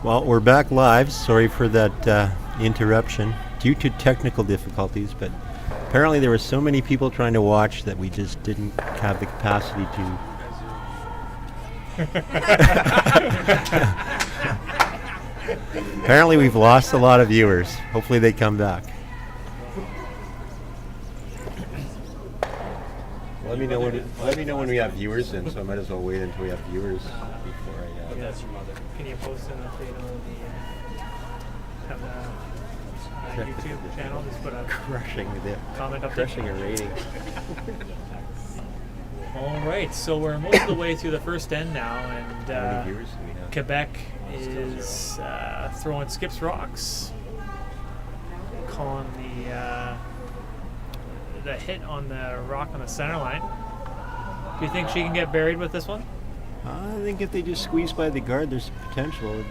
Well, we're back live. Sorry for that interruption due to technical difficulties, but apparently there were so many people trying to watch that we just didn't have the capacity to. Apparently we've lost a lot of viewers. Hopefully they come back. Let me know when we have viewers in, so I might as well wait until we have viewers before I. That's your mother. Can you post an update on the YouTube channel? Just put a Crushing the comment update. crushing a rating. All right, so we're most of the way through the first end now, and How many viewers do we have? Quebec is throwing Skip's rocks, calling the hit on the rock on the center line. Do you think she can get buried with this one? I think if they just squeeze by the guard, there's potential.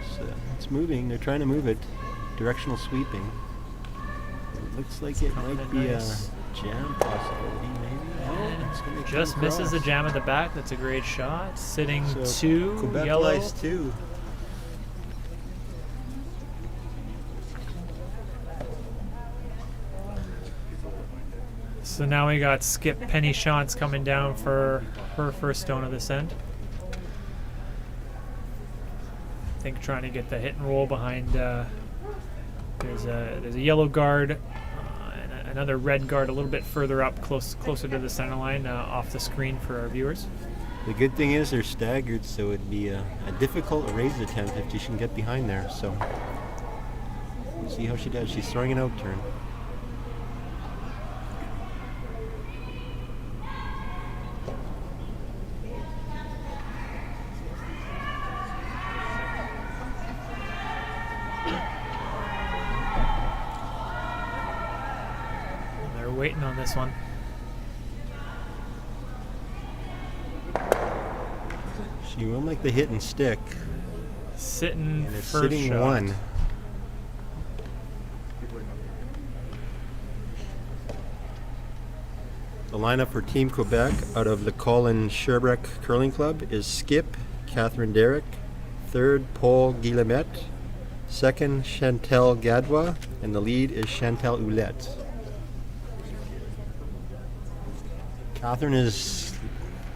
It's moving. They're trying to move it. Directional sweeping. It looks like it might be nice. A jam possibility, maybe. Oh, it's gonna Just come misses the across. jam at the back. That's a great shot. Sitting So two, Quebec yellow. lies two. So now we got Skip Penny Shantz coming down for her first stone of this end. I think trying to get the hit and roll behind. There's a yellow guard, and another red guard a little bit further up, closer to the center line, off the screen for our viewers. The good thing is they're staggered, so it'd be a difficult raise attempt if she can get behind there. So we'll see how she does. She's throwing an out turn. They're waiting on this one. She will make the hit and stick. Sitting And it's first sitting shot. one. The lineup for Team Quebec out of the Colin Sherbrooke Curling Club is Skip, Catherine Derrick, third Paul Guillemette, second Chantal Gadwa, and the lead is Chantal Houlette. Catherine is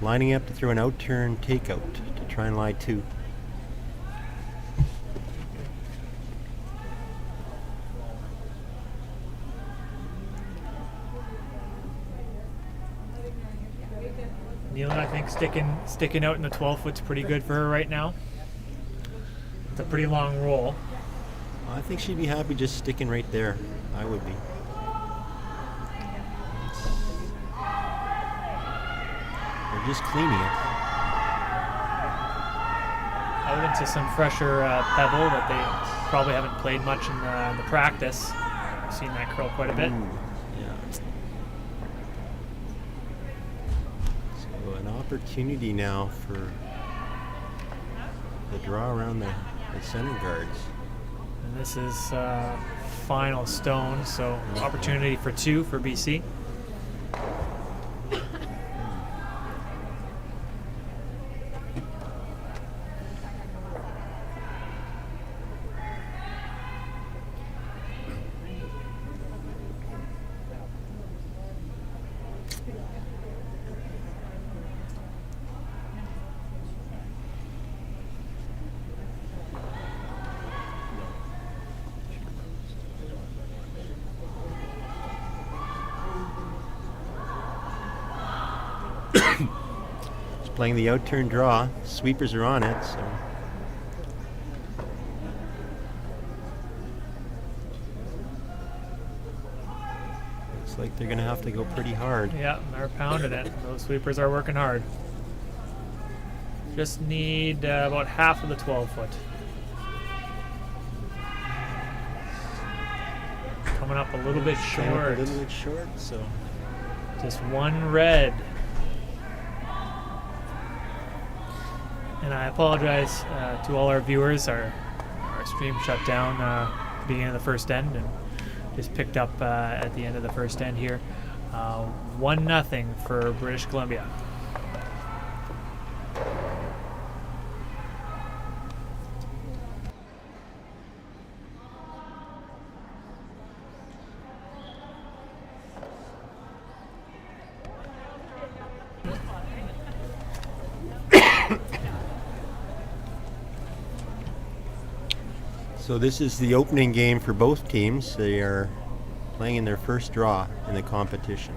lining up to throw an out-turn takeout to try and lie two. Neil, I think sticking out in the 12 foot's pretty good for her right now. It's a pretty long roll. I think she'd be happy just sticking right there. I would be. They're just cleaning it. Out into some fresher pebble that they probably haven't played much in the practice. I've seen that curl quite a bit. Ooh, yeah. So an opportunity now for the draw around the center guards. And this is final stone, so opportunity for two for BC. It's playing the out-turn draw. Sweepers are on it, so. Looks like they're gonna have to go pretty hard. Yeah, they're pounding it. Those sweepers are working hard. Just need about half of the 12 foot. Coming up a little bit Came up short. A little bit short, so. Just one red. And I apologize to all our viewers. Our stream shut down beginning of the first end and just picked up at the end of the first end here. 1-0 for British Columbia. So this is the opening game for both teams. They are playing in their first draw in the competition.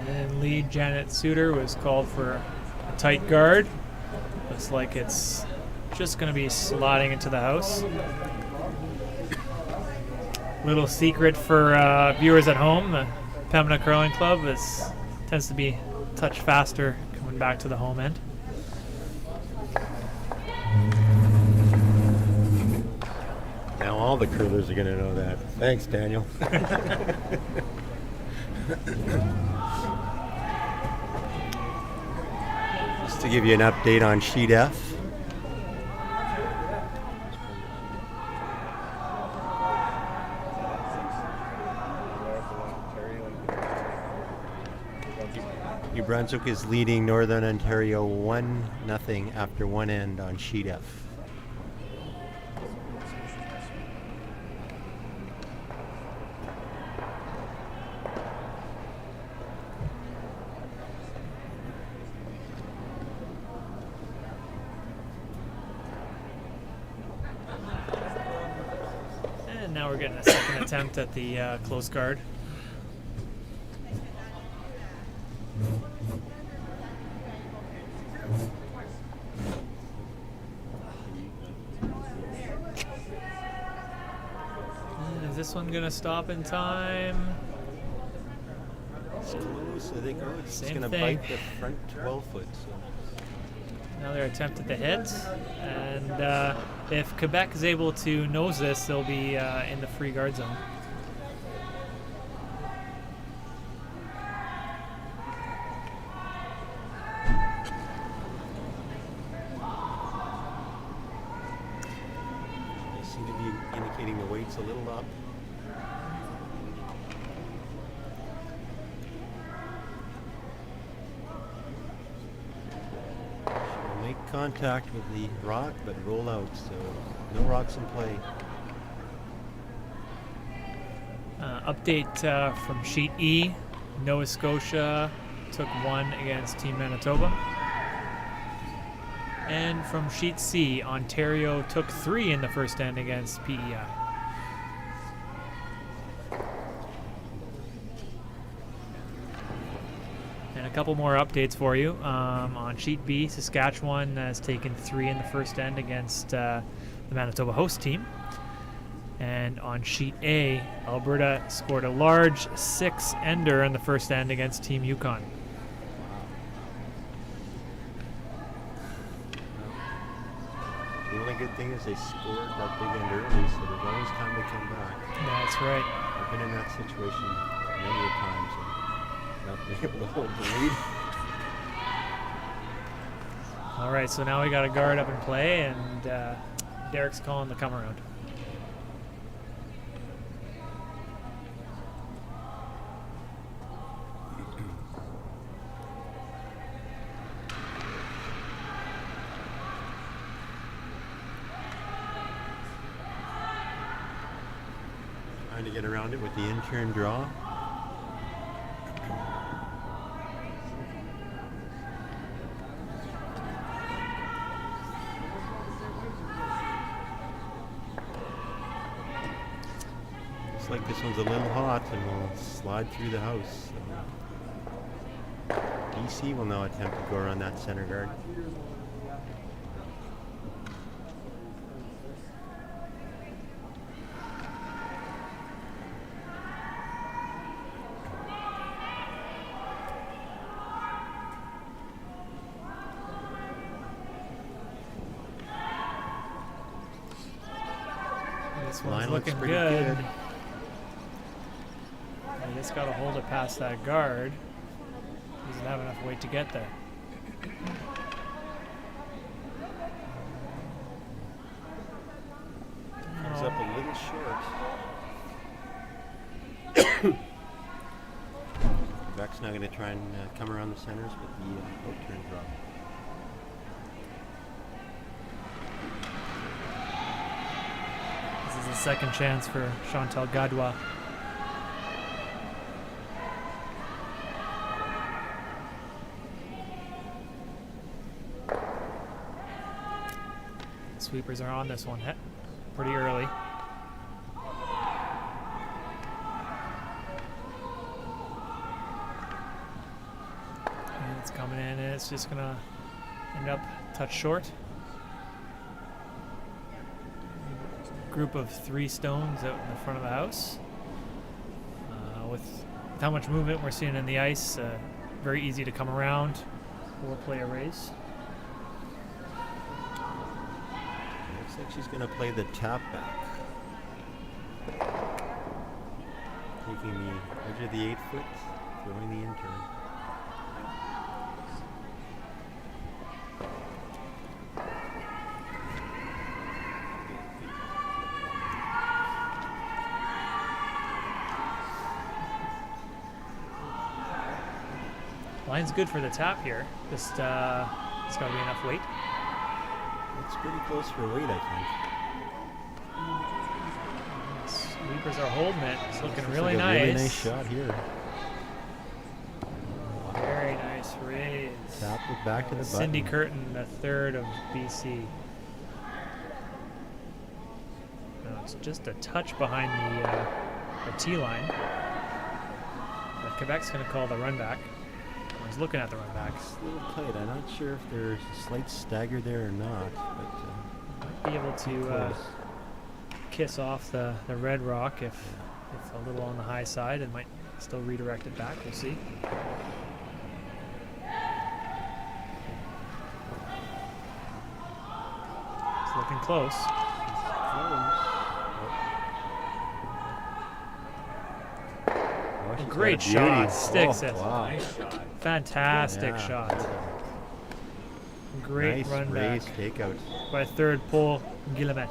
And lead Janet Suter was called for a tight guard. Looks like it's just going to be sliding into the house. Little secret for viewers at home, the Pembina Curling Club tends to be a touch faster coming back to the home end. Now all the curlers are going to know that. Thanks, Daniel. Just to give you an update on Sheet F. New Brunswick is leading Northern Ontario 1-0 after one end on Sheet F. And now we're getting a second attempt at the close guard. Is this one gonna stop in time? It's close. I think it's Same going to thing. bite the front 12 foot. So. Another attempt at the hit, and if Quebec is able to nose this, they'll be in the free guard zone. They seem to be indicating the weight's a little up. She'll make contact with the rock, but roll out, so no rocks in play. Update from Sheet E. Nova Scotia took one against Team Manitoba. And from Sheet C, Ontario took 3 in the first end against PEI. And a couple more updates for you. On Sheet B, Saskatchewan has taken 3 in the first end against the Manitoba host team. And on Sheet A, Alberta scored a large 6-ender in the first end against Team Yukon. The only good thing is they scored that big end early, so there's always time to come back. That's right. I've been in that situation many a times and not being able to hold the lead. All right, so now we got a guard up in play, and Derek's calling the come around. Trying to get around it with the in-turn draw. Looks like this one's a little hot and will slide through the house. So BC will now attempt to go around that center guard. This Line one's looks looking pretty good. good. They just got to hold it past that guard. Doesn't have enough weight to get there. short. Quebec's now going to try and come around the centers with the out turn drop. This is a second chance for Chantal Gadwa. Sweepers are on this one pretty early. And it's coming in and it's just going to end up touch short. Group of 3 stones out in the front of the house. With how much movement we're seeing in the ice, very easy to come around or play a race. Looks like she's going to play the tap back. Taking the edge of the 8 foot, throwing the in turn. Line's good for the tap here. Just it's got to be enough weight. It's pretty close for weight, I think. Sweepers are holding it. It's looking This really is nice. a really nice shot here. Very nice raise. Tap it back to the button. Cindy Curtin, the third of BC. No, it's just a touch behind the tee line. But Quebec's going to call the run back. I was looking at the run back. It's a little tight. I'm not sure if there's a slight stagger there or not, but Might be able to kiss off the red rock if a little on the high side and might still redirect it back. We'll see. It's looking close. she's got a Great beauty. shot. Sticks it. Wow. Fantastic Yeah. shot. Great Nice run back raise takeout. by third Paul Guillemette.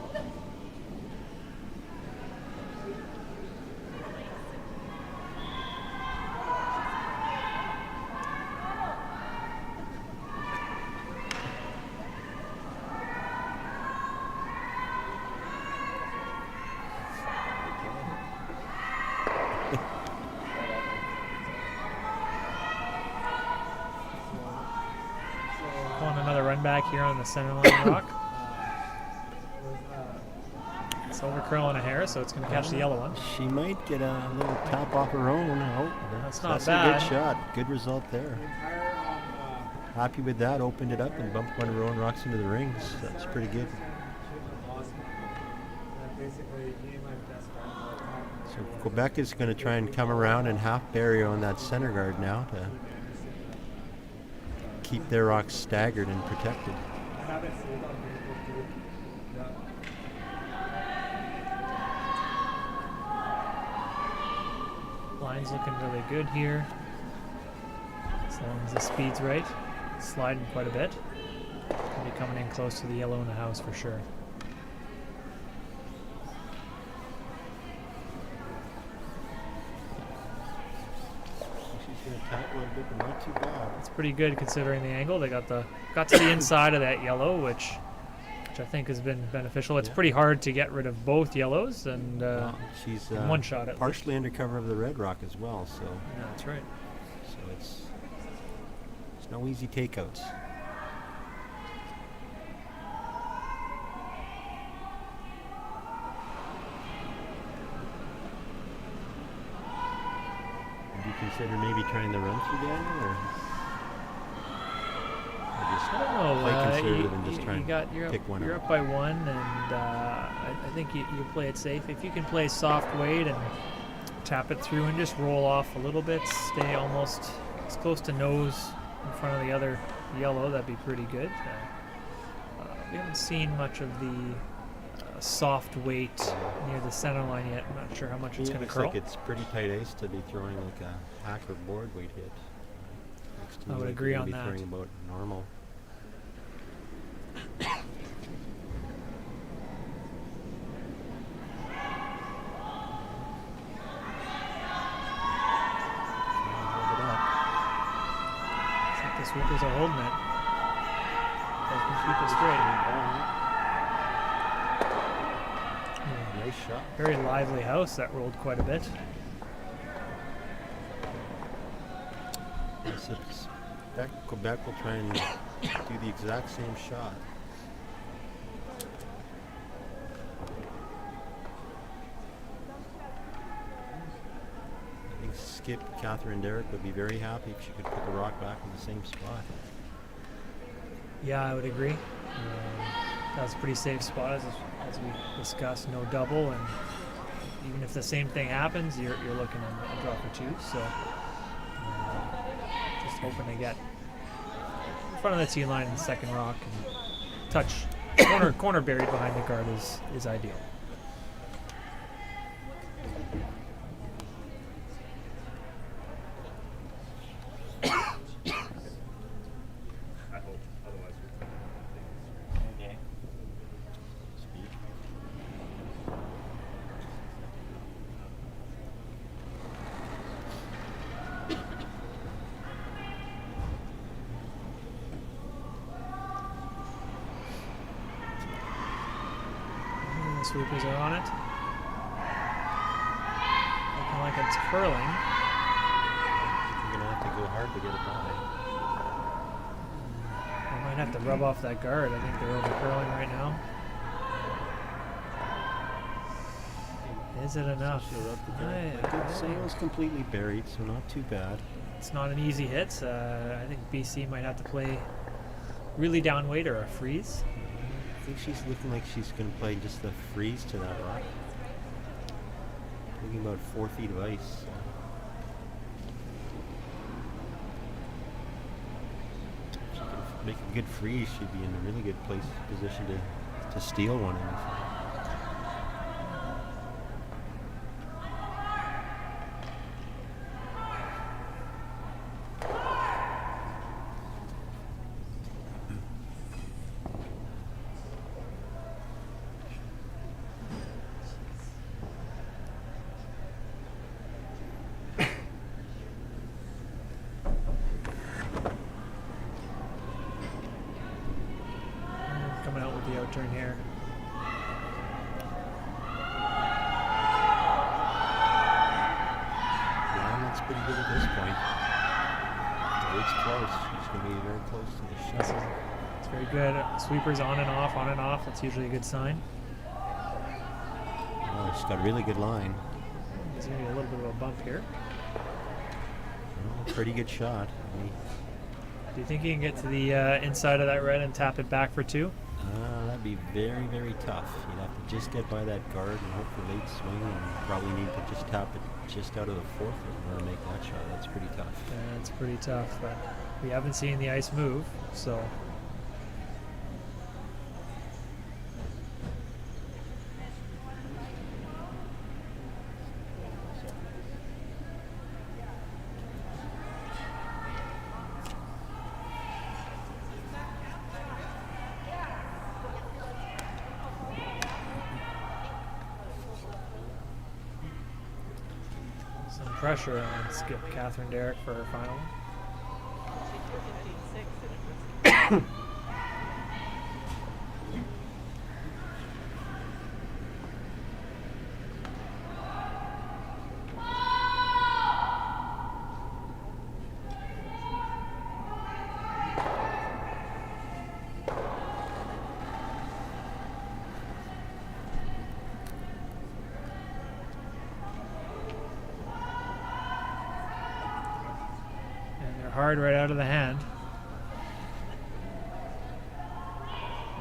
Pulling another run back here on the center line rock. It's over curling a hair, so it's going to catch the yellow one. She might get a little tap off her own. Oh, That's not that's bad. a good shot. Good result there. Happy with that. Opened it up and bumped one of her own rocks into the rings. That's pretty good. So Quebec is going to try and come around and half barrier on that center guard now to keep their rocks staggered and protected. Line's looking really good here. As long as the speed's right. Sliding quite a bit. Will be coming in close to the yellow in the house for sure. She's going to tap a little bit, but not too bad. It's pretty good considering the angle. They got to the inside of that yellow, which I think has been beneficial. It's pretty hard to get rid of both yellows, and She's in one shot at partially under cover of the red rock as well, so yeah, that's right. it's no easy takeouts. Would you consider maybe trying the run through Daniel, or just I don't know. play conservative and just try and You're pick one you're up? up by one, and I think you play it safe. If you can play soft weight and tap it through and just roll off a little bit, stay almost as close to nose in front of the other yellow, that'd be pretty good. We haven't seen much of the soft weight near the center line yet. I'm not sure how much it's Yeah, going to looks curl. like it's pretty tight ice to be throwing like a hack or board weight hit. Looks to I me would like agree you're on gonna be that. throwing about normal. Sweepers are holding it. They can keep it straight. Nice shot. Very lively house that rolled quite a bit. Yes, it's Quebec will try and do the exact same shot. I think Skip, Catherine Derrick would be very happy if she could put the rock back in the same spot. Yeah, I would agree. That was a pretty safe spot as we discussed. No double, and even if the same thing happens, you're looking at a draw for two. So just hoping to get in front of the tee line in the second rock and touch corner buried behind the guard is ideal. Sweepers are on it. Looking like it's curling. You're going to have to go hard to get it by. They might have to rub off that guard. I think they're over curling right now. Is it enough? It was completely buried, so not too bad. It's not an easy hit. I think BC might have to play really downweight or a freeze. I think she's looking like she's going to play just a freeze to that rock. Looking about 4 feet of ice. If she can make a good freeze, she'd be in a really good position to steal one. Coming out with the out turn here. Yeah, that's pretty good at this point. It's close. She's going to be very close to the shot. It's very good. Sweepers on and off, on and off. That's usually a good sign. Oh, she's got a really good line. There's going to be a little bit of a bump here. Oh, pretty good shot. Do you think you can get to the inside of that red and tap it back for two? That'd be very, very tough. You'd have to just get by that guard and hope for late swing, and probably need to just tap it just out of the fourth in order to make that shot. That's pretty tough. That's pretty tough, but we haven't seen the ice move, so. Some pressure on Skip Catherine Derrick for her final. Hard right out of the hand.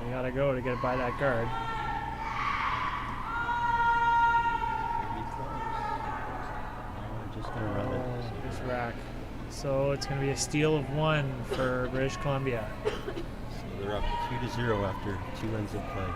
You gotta go to get by that guard. Just gonna rub it. Just rack. So it's gonna be a steal of one for British Columbia. So they're up 2-0 after 2 ends of play.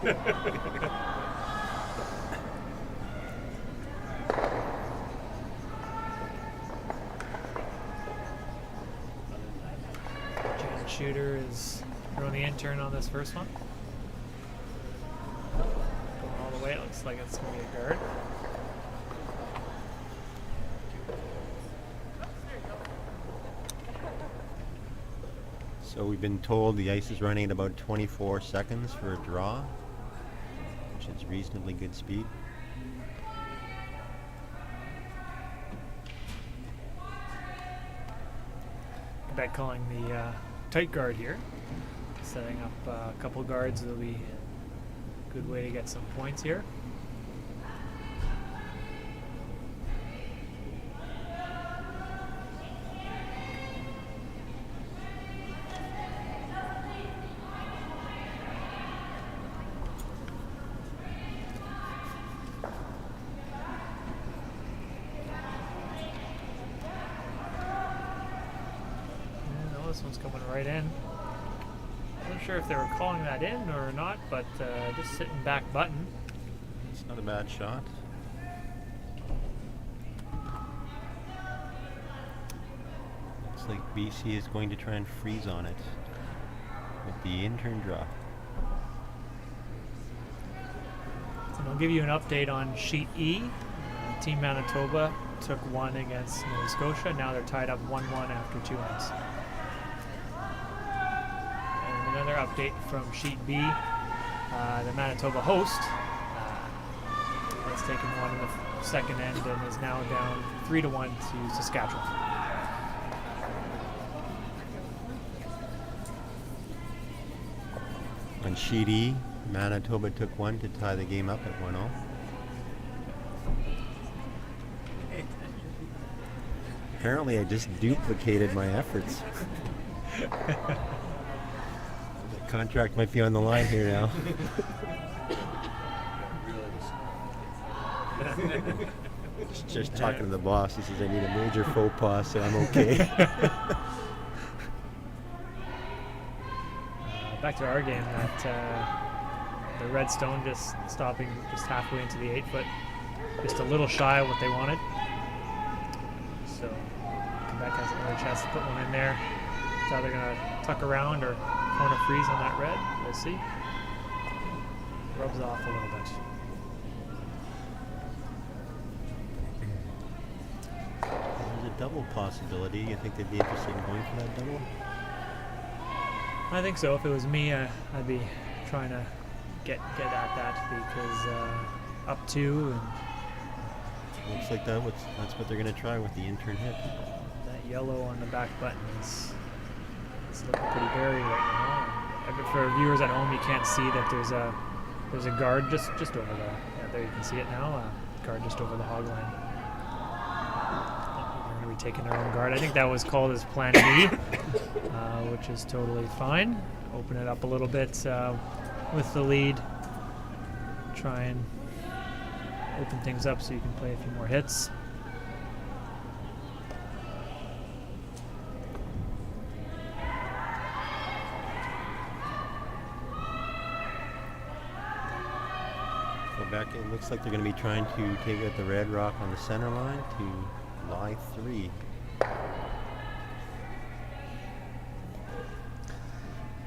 Jan Shooter is throwing the intern on this first one. Going all the way. It looks like it's going to be a guard. So we've been told the ice is running at about 24 seconds for a draw, which is reasonably good speed. Quebec calling the tight guard here. Setting up a couple guards. It'll be a good way to get some points here. This one's coming right in. I'm not sure if they were calling that in or not, but just sitting back button. It's not a bad shot. Looks like BC is going to try and freeze on it with the intern draw. And I'll give you an update on Sheet E. Team Manitoba took one against Nova Scotia. Now they're tied up 1-1 after 2 ends. Another update from Sheet B. The Manitoba host has taken one in the second end and is now down 3-1 to Saskatchewan. On Sheet E, Manitoba took one to tie the game up at 1-0. Apparently I just duplicated my efforts. Contract might be on the line here now. just talking to the boss. He says I need a major faux pas, so I'm okay. Back to our game. That the Redstone just stopping just halfway into the 8-foot, just a little shy of what they wanted. So Quebec has another chance to put one in there. It's either going to tuck around or corner freeze on that red. We'll see. Rubs off a little bit. There's a double possibility. You think they'd be interested in going for that double? I think so. If it was me, I'd be trying to get at that because up 2 and looks like that's what they're going to try with the intern hit. that yellow on the back button is looking pretty buried right now. And for viewers at home, you can't see that there's a guard just over the. Yeah, there you can see it now. Guard just over the hog line. They're going to be taking their own guard. I think that was called as Plan B, which is totally fine. Open it up a little bit with the lead. Try and open things up so you can play a few more hits. Quebec, it looks like they're going to be trying to take out the red rock on the center line to lie 3.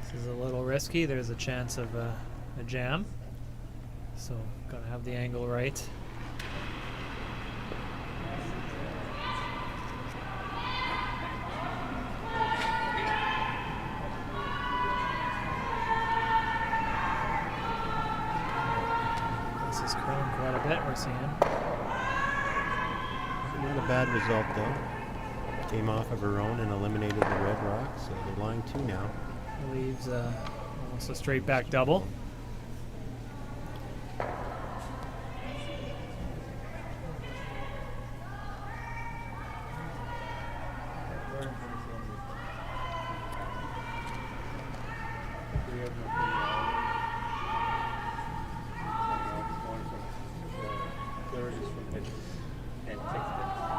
This is a little risky. There's a chance of a jam. So, gotta have the angle right. This is curling quite a bit, we're seeing. Not a bad result though. Came off of her own and eliminated the red rock, so they're lying 2 now. Leaves almost a straight back double.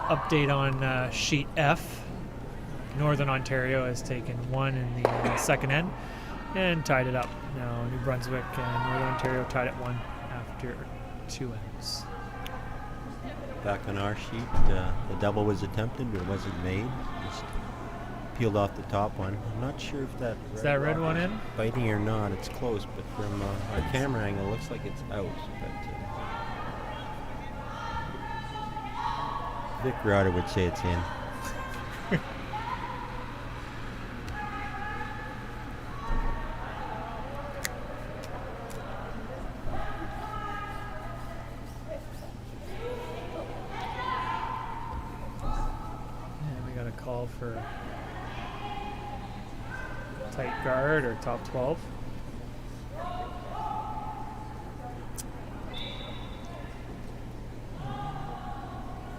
Update on Sheet F. Northern Ontario has taken one in the second end. and tied it up. Now New Brunswick and Northern Ontario tied at 1 after 2 ends. Back on our sheet, the double was attempted, but it wasn't made. Just peeled off the top one. I'm not sure if that Is that red one in? biting or not. It's close, but from our camera angle, it looks like it's out. But Vic Rauter would say it's in. Call for tight guard or top 12.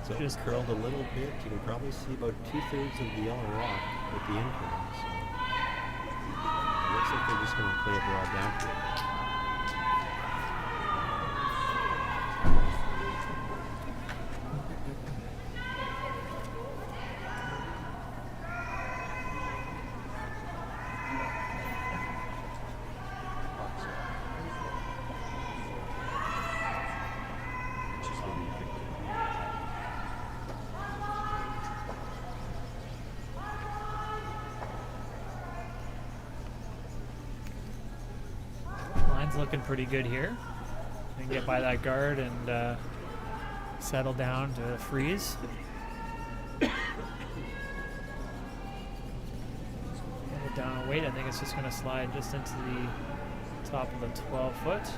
So just curled a little bit. You can probably see about 2/3 of the yellow rock with the intern. So it looks like they're just going to play it raw down to it. Looking pretty good here. Can get by that guard and settle down to freeze. Get down a weight. I think it's just going to slide just into the top of the 12-foot.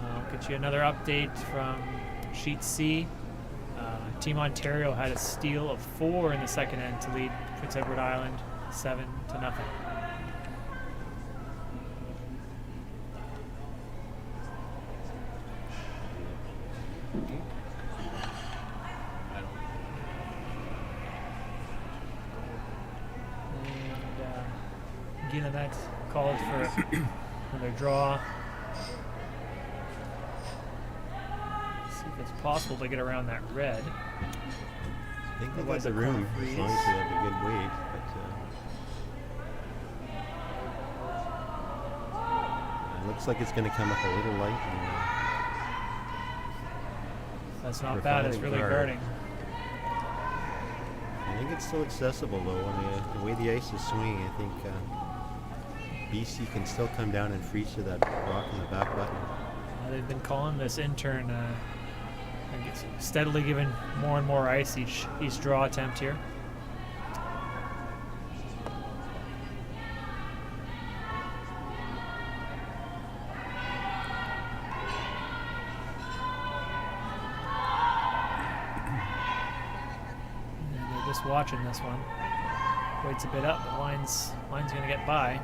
I'll get you another update from Sheet C. Team Ontario had a steal of 4 in the second end to lead Prince Edward Island 7-0. Guillemette called for another draw. See if it's possible to get around that red. I think they got the room as long as they have a good weight. But it looks like it's going to come up a little light. That's not bad. It's really guarding. I think it's still accessible though. The way the ice is swinging, I think BC can still come down and freeze to that rock in the back button. They've been calling this intern and it's steadily giving more and more ice each draw attempt here. And they're just watching this one. Waits a bit up, but line's going to get by.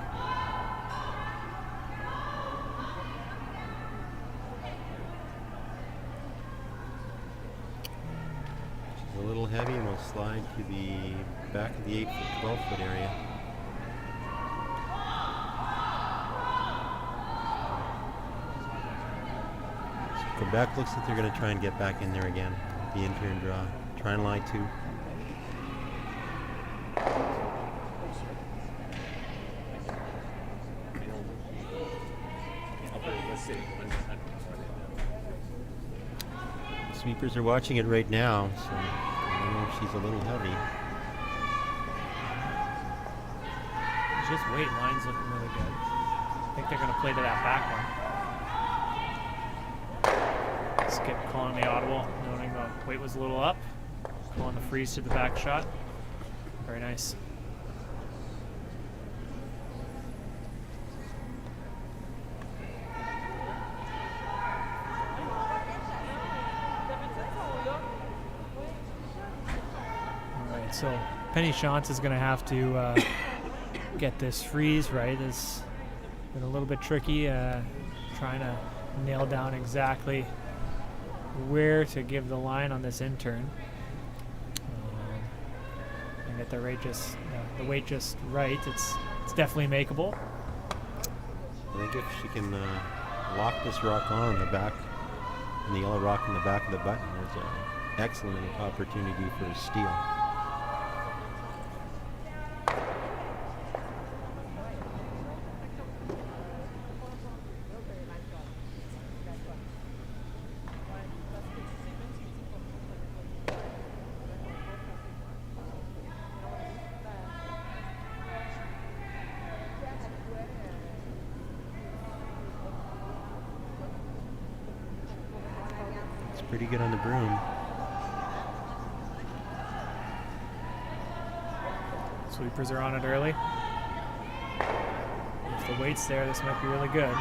A little heavy and will slide to the back of the 8-foot, 12-foot area. So Quebec looks like they're going to try and get back in there again. The intern draw. Try and lie 2. Sweepers are watching it right now, so I don't know if she's a little heavy. Just wait, line's looking really good. I think they're going to play to that back one. Skip calling the audible, noting the weight was a little up. Calling the freeze to the back shot. Very nice. So Penny Shantz is going to have to get this freeze right. It's been a little bit tricky trying to nail down exactly where to give the line on this intern and get the weight just right. It's definitely makeable. I think if she can lock this rock on the back, and the yellow rock in the back of the button, there's an excellent opportunity for a steal. pretty good on the broom. Sweepers are on it early. If the weight's there, this might be really good.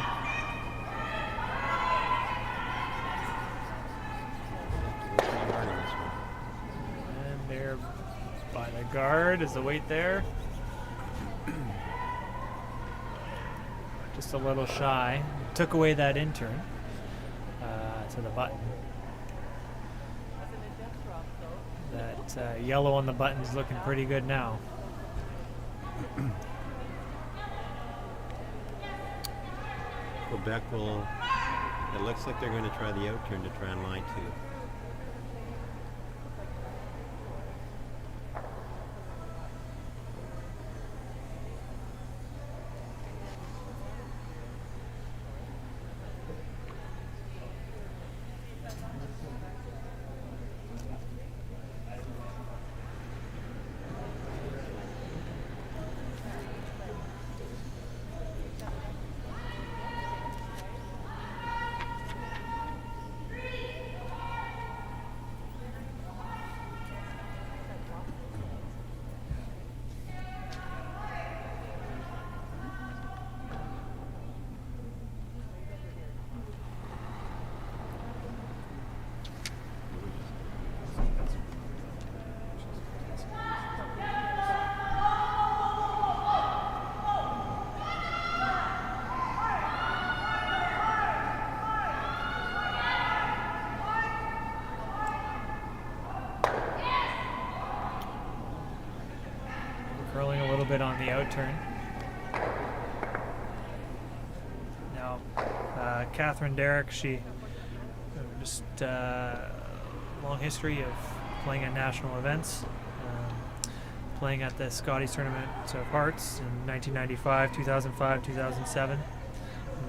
And they're by the guard. Is the weight there? Just a little shy. Took away that intern to the button. That yellow on the button is looking pretty good now. Quebec will, it looks like they're going to try the out turn to try and line two. Curling a little bit on the out turn. Now, Catherine Derrick, she just long history of playing at national events, playing at the Scotties Tournament of Hearts in 1995, 2005, 2007,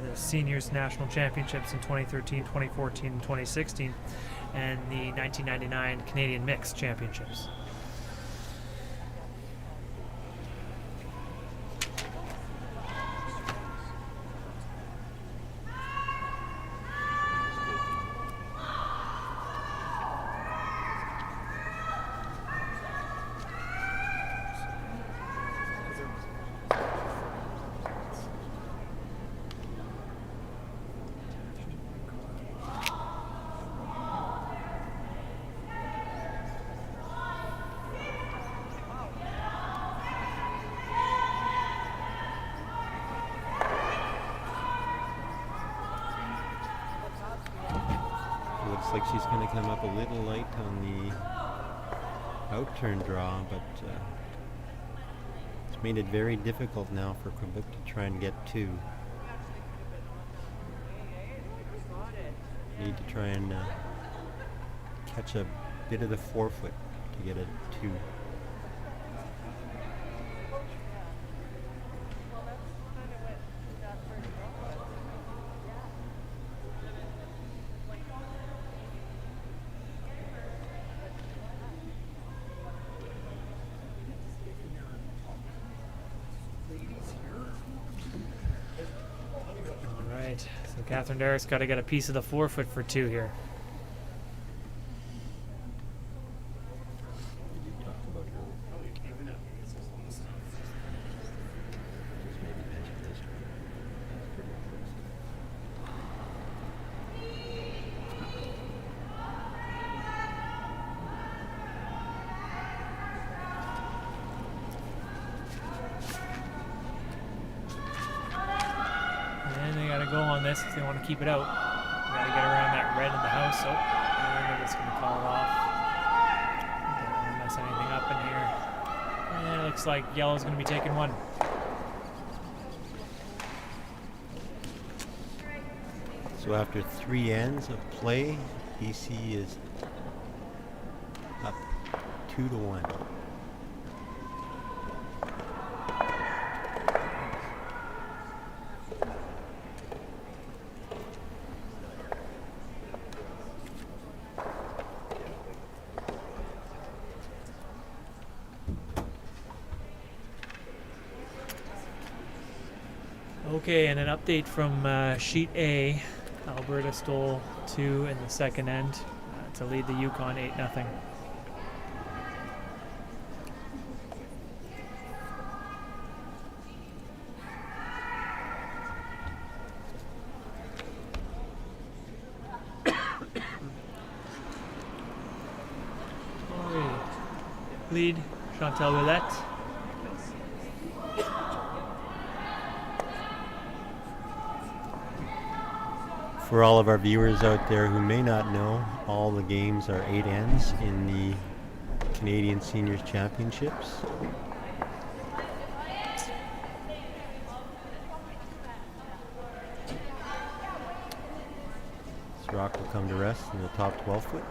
the Seniors National Championships in 2013, 2014, and 2016, and the 1999 Canadian Mixed Championships. Looks like she's going to come up a little light on the out turn draw, but it's made it very difficult now for Quebec to try and get two. Need to try and catch a bit of the forefoot to get a two. So Catherine Derrick's got to get a piece of the forefoot for two here. Go on this if they want to keep it out. We got to get around that red in the house. Oh, and they're just going to call it off. Don't want to mess anything up in here. And it looks like yellow's going to be taking one. So after 3 ends of play, BC is up 2-1. Okay, and an update from Sheet A. Alberta stole two in the second end. to lead the Yukon 8-0. Lead, Chantal Ouellette. For all of our viewers out there who may not know, all the games are 8 ends in the Canadian Seniors Championships. This rock will come to rest in the top 12 foot.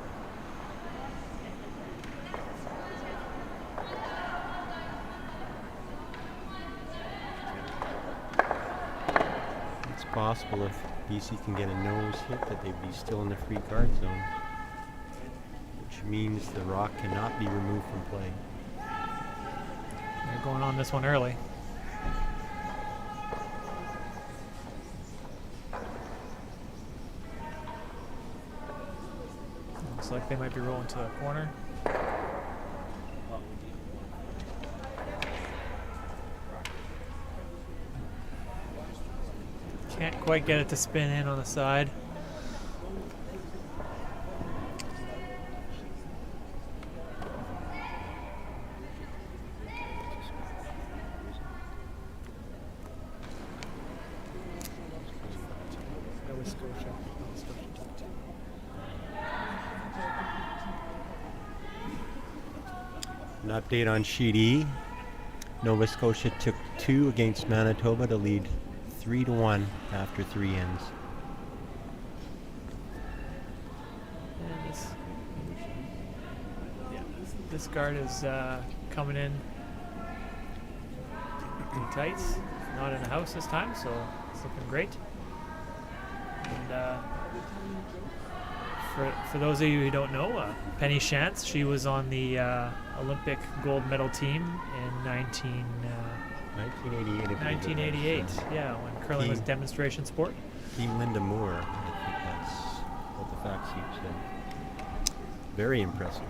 It's possible if BC can get a nose hit that they'd be still in the free card zone, which means the rock cannot be removed from play. They're going on this one early. Looks like they might be rolling to the corner. Can't quite get it to spin in on the side. An update on Sheet E. Nova Scotia took 2 against Manitoba to lead 3-1 after 3 ends. And this guard is coming in tight. Not in the house this time, so it's looking great. And for those of you who don't know, Penny Shantz, she was on the Olympic gold medal team in 1988. Yeah, when curling was a demonstration sport. Team Linda Moore, I think that's what the fact sheet said. Very impressive.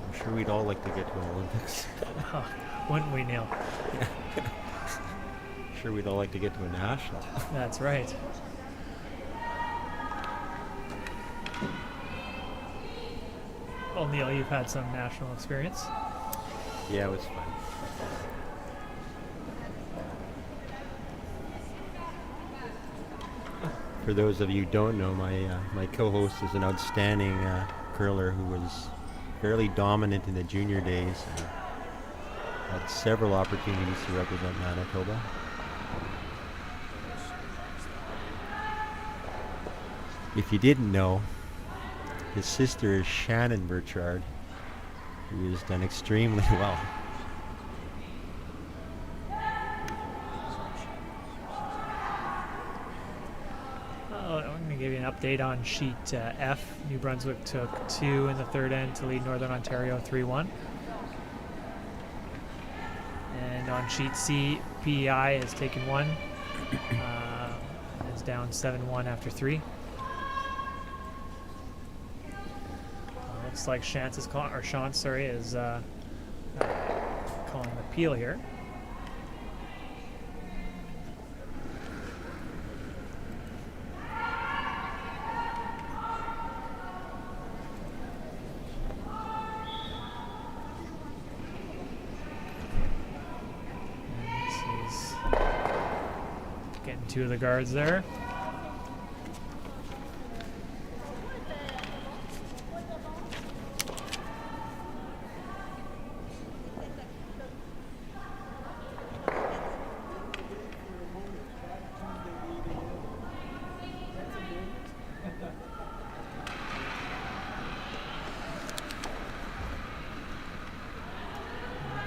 I'm sure we'd all like to get to an Olympics. Oh, wouldn't we, Neil? Sure we'd all like to get to a national. That's right. Well, Neil, you've had some national experience. Yeah, it was fun. For those of you who don't know, my co-host is an outstanding curler who was fairly dominant in the junior days and had several opportunities to represent Manitoba. If you didn't know, his sister is Shannon Burchard, who has done extremely well. I'm going to give you an update on sheet F. New Brunswick took 2 in the third end to lead Northern Ontario 3-1. And on sheet C, PEI has taken 1. Is down 7-1 after 3. Looks like Shantz is calling, or Shantz, sorry, is calling an appeal here. And he's getting 2 of the guards there.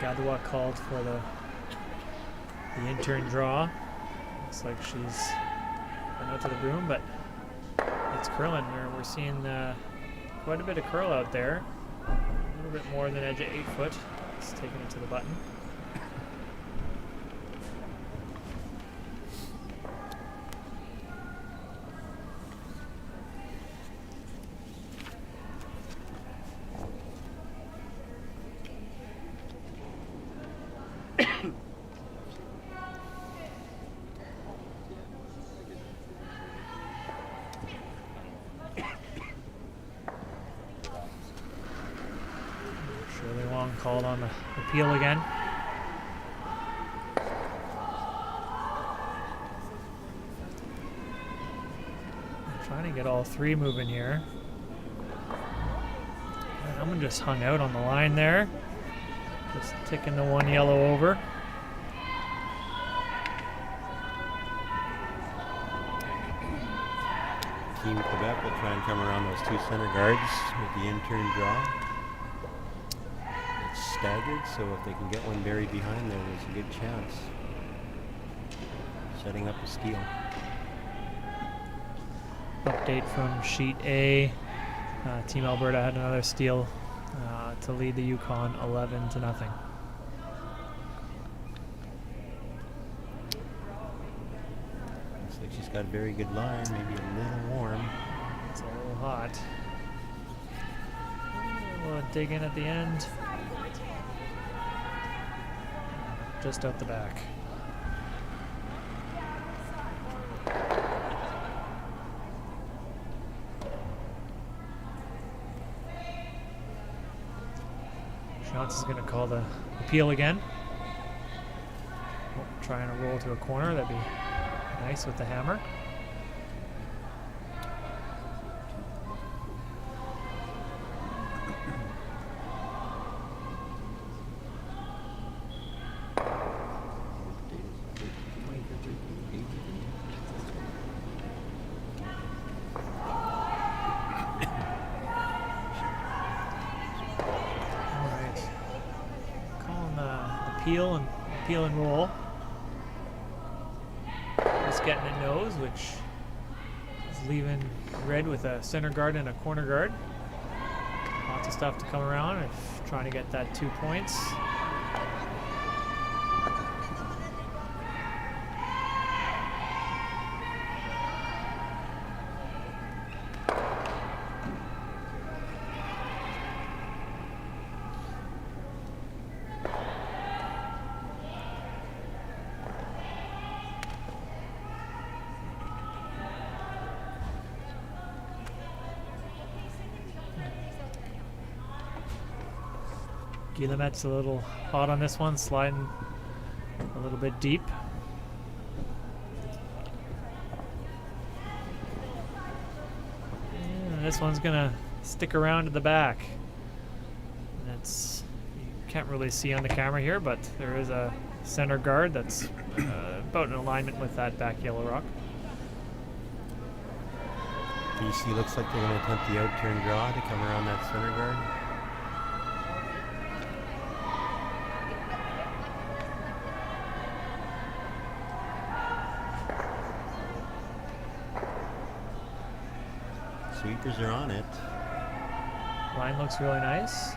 Gadwa called for the intern draw. Looks like she's went out to the room, but it's curling. We're seeing quite a bit of curl out there. A little bit more than edge of 8 foot. It's taking it to the button. long called on the appeal again. Trying to get all three moving here. Hammond just hung out on the line there. Just ticking the one yellow over. Team Quebec will try and come around those two center guards with the in-turn draw. It's staggered, so if they can get one buried behind there, there's a good chance. Setting up a steal. Update from Sheet A. Team Alberta had another steal to lead the Yukon 11-0. Looks like she's got a very good line, maybe a little warm. It's a little hot. We'll dig in at the end. Just out the back. Is going to call the appeal again. Trying to roll to a corner. That'd be nice with the hammer. Peel and roll. Just getting a nose, which is leaving red with a center guard and a corner guard. Lots of stuff to come around if trying to get that 2 points. Guillemet's a little hot on this one, sliding a little bit deep. And this one's gonna stick around to the back. That's, you can't really see on the camera here, but there is a center guard that's about in alignment with that back yellow rock. BC looks like they're going to attempt the out-turn draw to come around that center guard. Sweepers are on it. Line looks really nice.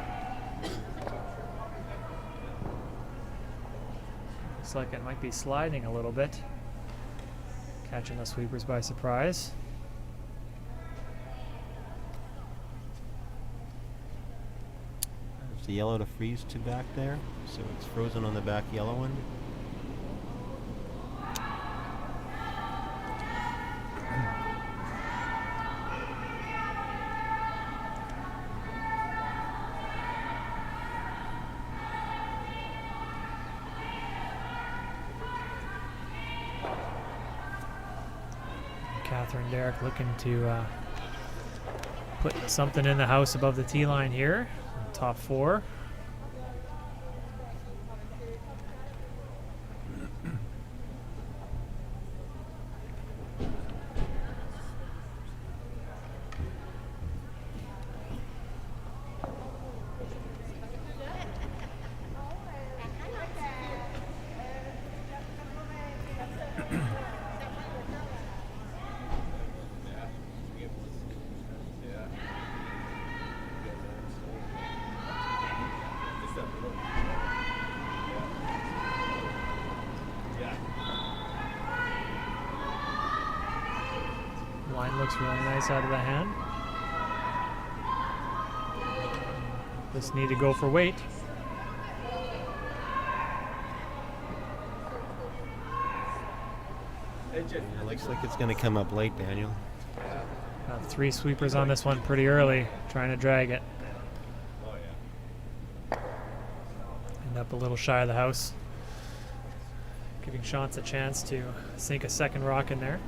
Looks like it might be sliding a little bit. Catching the sweepers by surprise. There's the yellow to freeze to back there, so it's frozen on the back yellow one. Catherine Derrick looking to put something in the house above the tee line here. Top four. Line looks really nice out of the hand. Just need to go for weight. It looks like it's going to come up late, Daniel. Got 3 sweepers on this one pretty early, trying to drag it. End up a little shy of the house, giving Chance a chance to sink a second rock in there.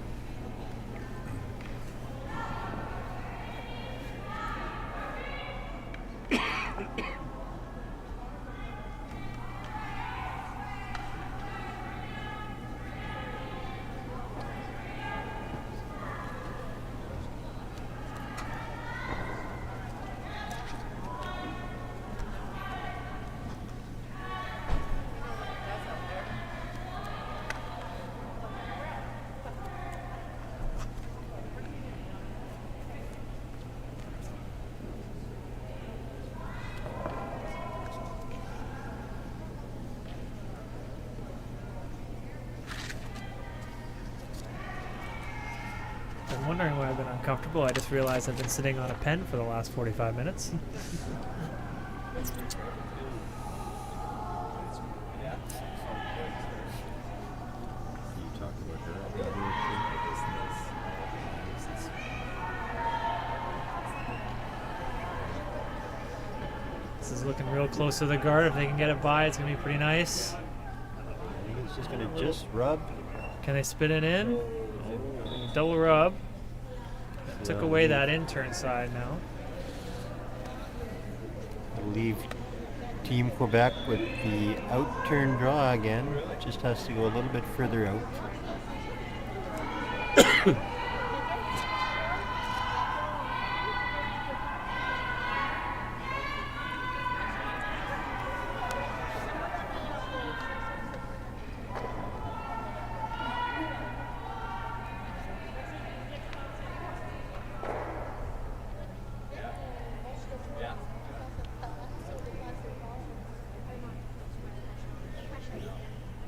I'm wondering why I've been uncomfortable. I just realized I've been sitting on a pen for the last 45 minutes. This is looking real close to the guard. If they can get it by, it's going to be pretty nice. I think it's just going to just rub. Can they spit it in? Double rub. Took away that intern side now. We'll leave Team Quebec with the out turn draw again. Just has to go a little bit further out.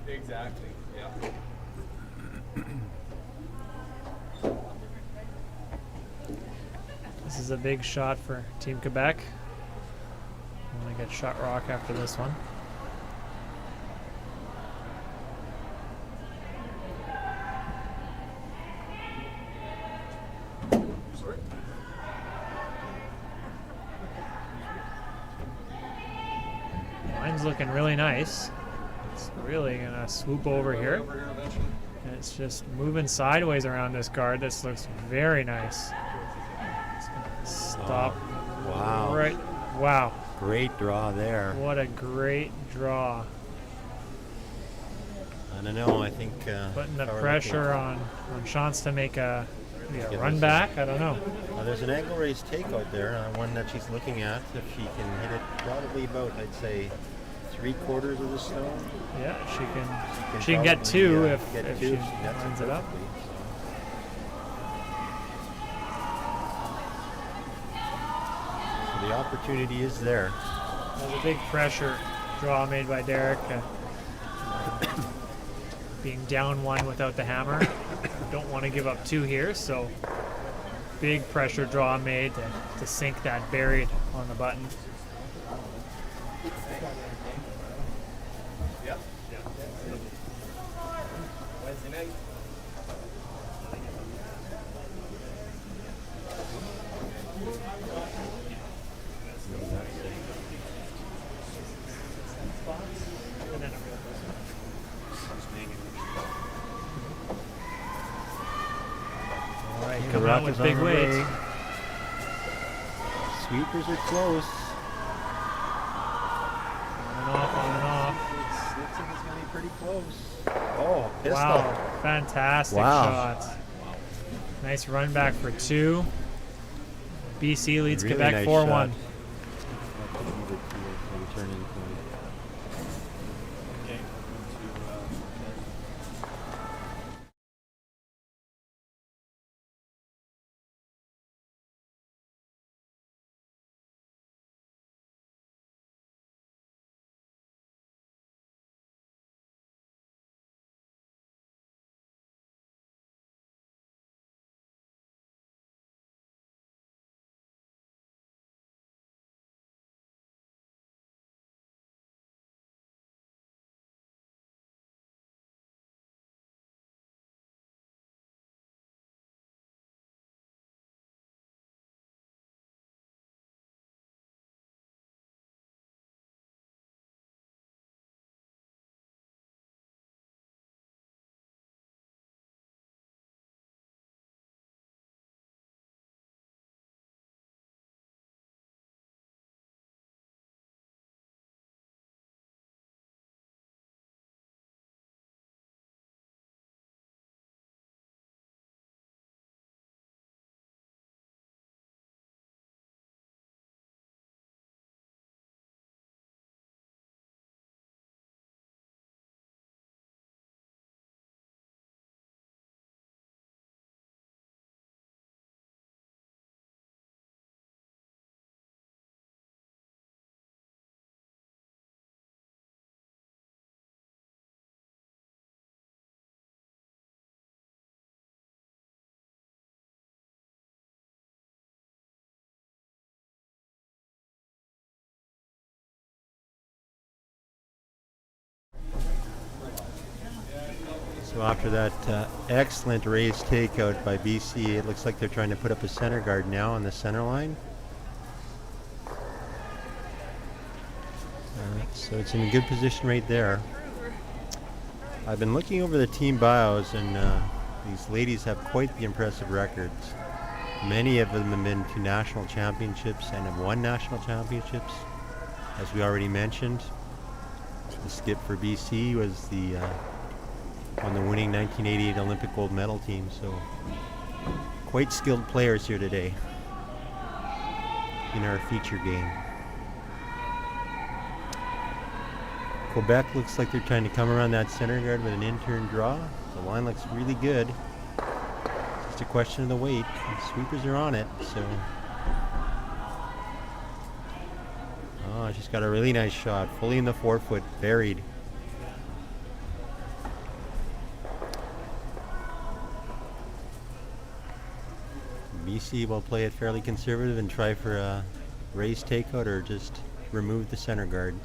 Exactly. Yeah. This is a big shot for Team Quebec. I'm going to get shot rock after this one. Sorry. Mine's looking really nice. It's really going to swoop over here. And it's just moving sideways around this guard. This looks very nice. It's gonna stop. Wow. Right. Wow. Great draw there. What a great draw. I don't know. I think Putting the how we're pressure looking. on Chance to make a Yeah, run this back. I don't know. There's an angle raise take out there, one that she's looking at. If she can hit it probably about, I'd say, 3/4 of the stone. Yeah, she can get probably, two if get if two she if she gets lines it up. perfectly, so the opportunity is there. There's a big pressure draw made by Derek. Being down one without the hammer. Don't want to give up two here, so big pressure draw made to sink that buried on the button. Yep. Wednesday night. And then a real All right, The coming rock out with is on big the weights. way. Sweepers are close. On and off. Snitching is going to be pretty close. Oh, pistol. Wow, fantastic Wow. shot. Nice run back for two. BC leads Really Quebec nice 4-1. shot. So after that excellent raised takeout by BC, it looks like they're trying to put up a center guard now on the center line. So it's in a good position right there. I've been looking over the team bios, and these ladies have quite the impressive records. Many of them have been to national championships and have won national championships. As we already mentioned, the skip for BC was on the winning 1988 Olympic gold medal team. So quite skilled players here today in our feature game. Quebec looks like they're trying to come around that center guard with an in-turn draw. The line looks really good. Just a question of the weight. The sweepers are on it, so. Oh, she's got a really nice shot. Fully in the forefoot, buried. BC will play it fairly conservative and try for a raised takeout or just remove the center guard.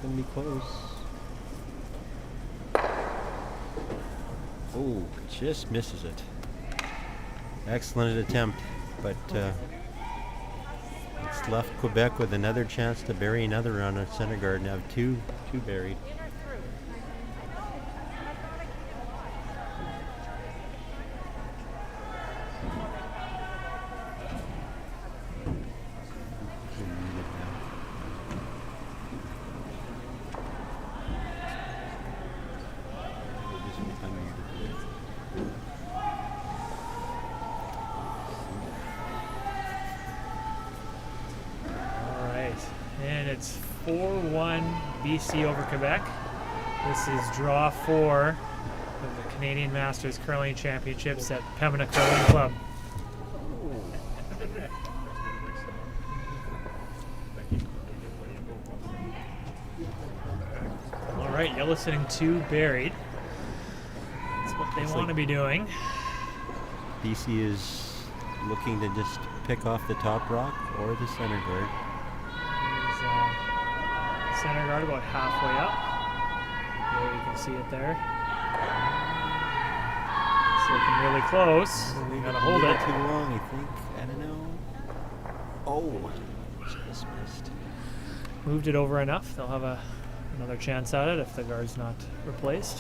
Gonna be close. Oh, just misses it. Excellent attempt, but it's left Quebec with another chance to bury another on a center guard. Now two buried. It's 4-1 BC over Quebec. This is draw 4 of the Canadian Masters Curling Championships at Pembina Curling Club. All right, you're listening to Buried. That's what they want to be doing. BC is looking to just pick off the top rock or the center guard. Center guard about halfway up. There you can see it there. It's looking really close. We gotta hold it. Too long, I think. I don't know. Oh, just missed. Moved it over enough. They'll have another chance at it if the guard's not replaced.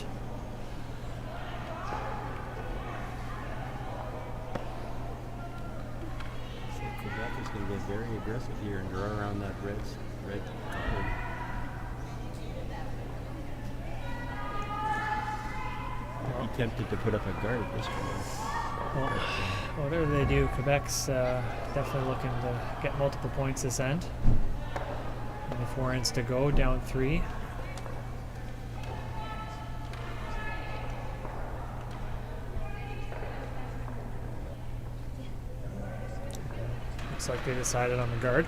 So Quebec is going to get very aggressive here and draw around that red card. He tempted to put up a guard this one. Well, whatever they do, Quebec's definitely looking to get multiple points this end. Only 4 ends to go, down 3. Looks like they decided on the guard.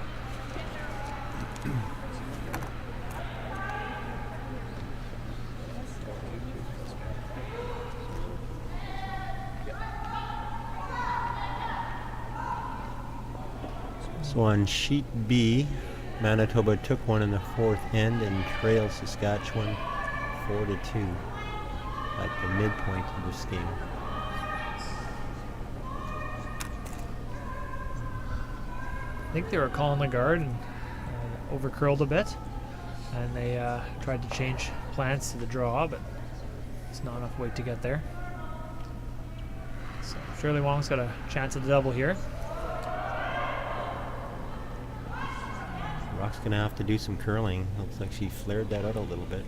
So on sheet B, Manitoba took one in the 4th end and trailed Saskatchewan 4-2 at the midpoint of this game. I think they were calling the guard and over-curled a bit, and they tried to change plans to the draw, but it's not enough weight to get there. So Shirley Wong's got a chance at the double here. Rock's going to have to do some curling. Looks like she flared that out a little bit.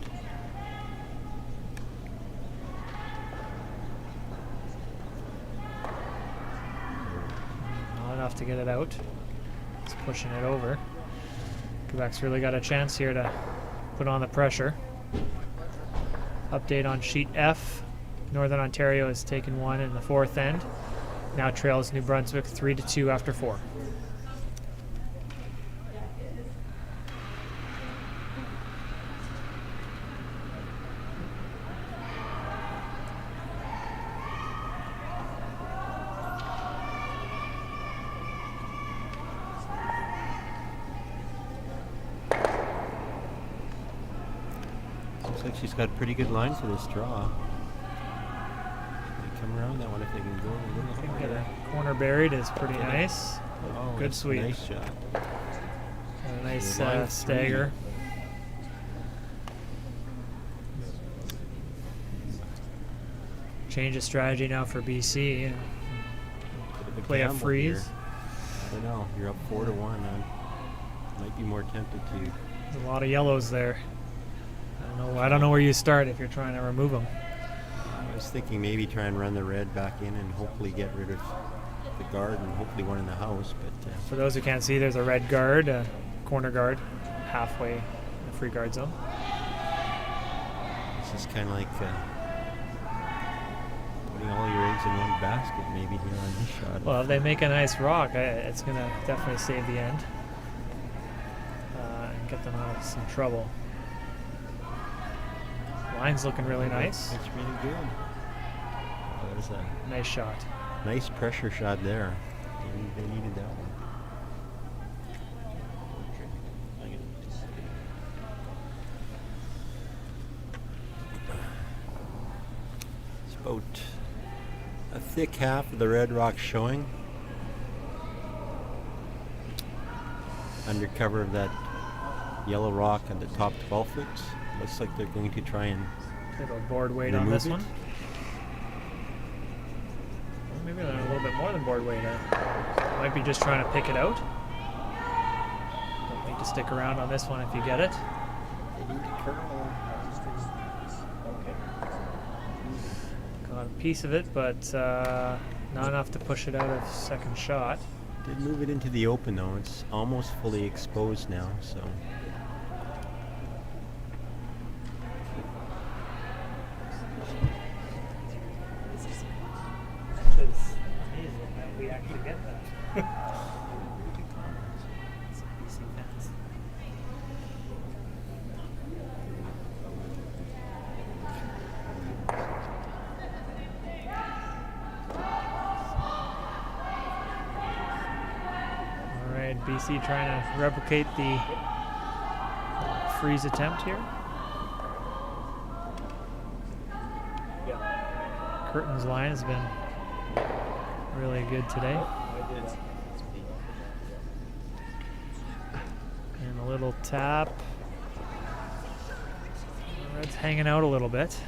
Not enough to get it out. It's pushing it over. Quebec's really got a chance here to put on the pressure. Update on sheet F. Northern Ontario has taken one in the 4th end. Now trails New Brunswick 3-2 after 4. Looks like she's got a pretty good line for this draw. They come around that one if they can go a I little think harder. the corner buried is pretty nice. Oh, Good that's a sweep. Nice shot. And a nice So line stagger. Change of strategy now for BC. Bit of a Play a gamble freeze. here. I don't know. You're up 4-1. I might be more tempted to. There's a lot of yellows there. I don't know where you start if you're trying to remove them. I was thinking maybe try and run the red back in and hopefully get rid of the guard and hopefully one in the house. But For those who can't see, there's a red guard, a corner guard, halfway in the free guard zone. this is kind of like putting all your eggs in one basket maybe here on this shot. Well, if they make a nice rock, it's going to definitely save the end and get them out of some trouble. Line's looking really nice. That's really good. Oh, that was a Nice shot. nice pressure shot there. They needed that one. It's about a thick half of the red rock showing. Under cover of that yellow rock at the top 12 foot. Looks like they're going to try and Bit of a board weight on remove this it. one. Well, maybe they're a little bit more than board weight. Might be just trying to pick it out. Don't need to stick around on this one if you get it. They need to curl. Got a piece of it, but not enough to push it out of second shot. Did move it into the open though. It's almost fully exposed now, so. It's amazing that we actually get that. All right, BC trying to replicate the freeze attempt here. Curtin's line has been really good today. And a little tap. The Reds hanging out a little bit.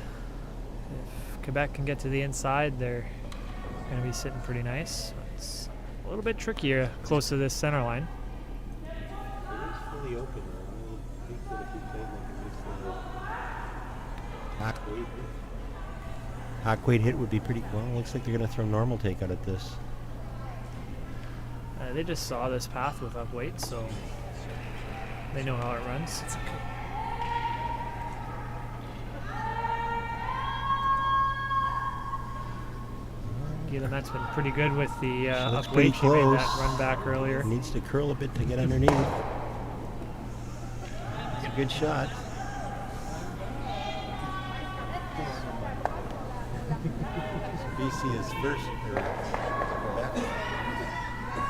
If Quebec can get to the inside, they're going to be sitting pretty nice. It's a little bit trickier close to this center line. It is fully open. I think that if we played like a nice little hack weight hit would be pretty well. Looks like they're going to throw normal takeout at this. They just saw this path with up weight, so they know how it runs. Guillemet's been pretty good with the looks up pretty weight. She made that close. run back earlier. Needs to curl a bit to get underneath. It's a good shot. BC is first.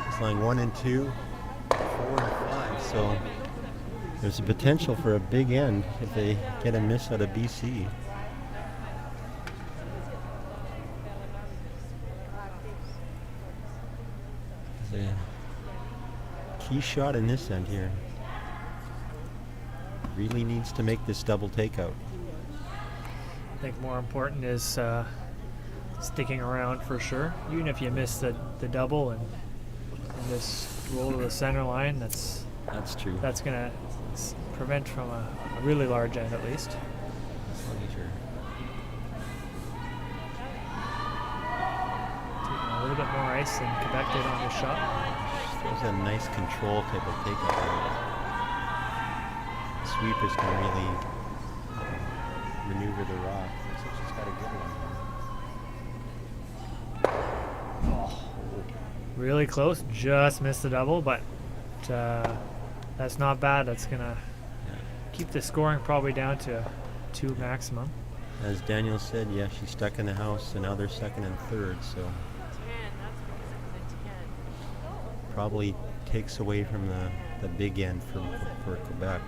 It's line 1 and 2, 4 and 5. So there's a potential for a big end if they get a miss out of BC. It's a key shot in this end here. Really needs to make this double takeout. I think more important is sticking around for sure. Even if you miss the double and just roll to the center line, that's true. That's gonna prevent from a really large end at least. As long as you're Taking a little bit more ice than Quebec did on this shot. throws a nice control type of takeout. Sweepers can really maneuver the rock. Looks like she's got a good one. Really close, just missed the double, but that's not bad. That's gonna keep the scoring probably down to 2 maximum. As Daniel said, yeah, she's stuck in the house, and now they're second and third, so probably takes away from the big end for Quebec.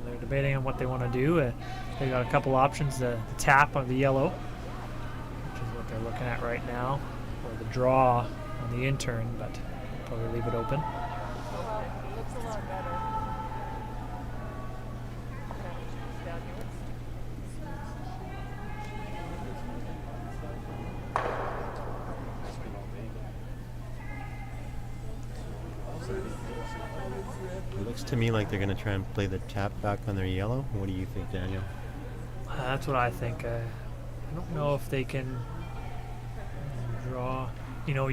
they're debating on what they want to do. They got a couple options: the tap on the yellow, which is what they're looking at right now, or the draw on the intern, but they'll probably leave it open. Looks a lot better. It looks to me like they're going to try and play the tap back on their yellow. What do you think, Daniel? That's what I think. I don't know if they can draw. You know,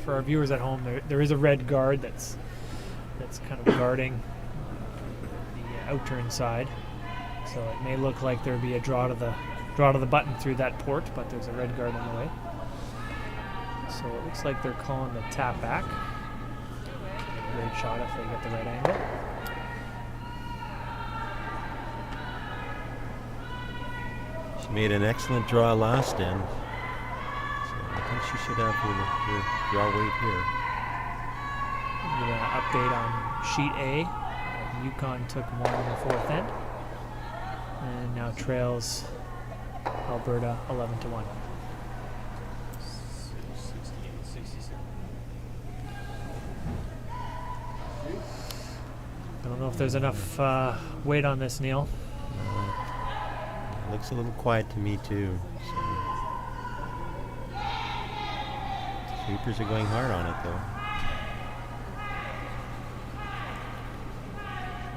for our viewers at home, there is a red guard that's kind of guarding the outturn side. So it may look like there'd be a draw to the button through that port, but there's a red guard on the way. So it looks like they're calling the tap back. Great shot if they get the right angle. She made an excellent draw last end. So I think she should have her draw weight here. Give an update on sheet A. Yukon took one in the fourth end, and now trails Alberta 11-1. I don't know if there's enough weight on this, Neil. It looks a little quiet to me too. So. Sweepers are going hard on it though.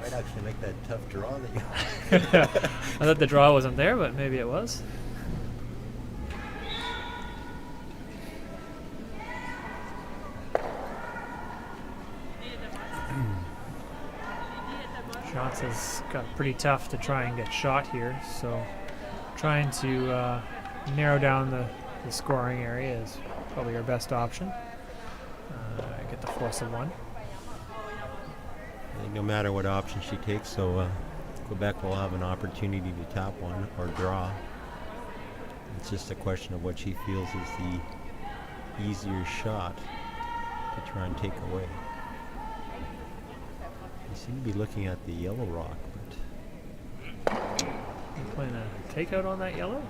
Might actually make that tough draw that you. I thought the draw wasn't there, but maybe it was. Shots has got pretty tough to try and get shot here, so trying to narrow down the scoring area is probably our best option. Get the force of one. I think no matter what option she takes, so Quebec will have an opportunity to tap one or draw. It's just a question of what she feels is the easier shot to try and take away. I seem to be looking at the yellow rock, but You playing a takeout on that yellow?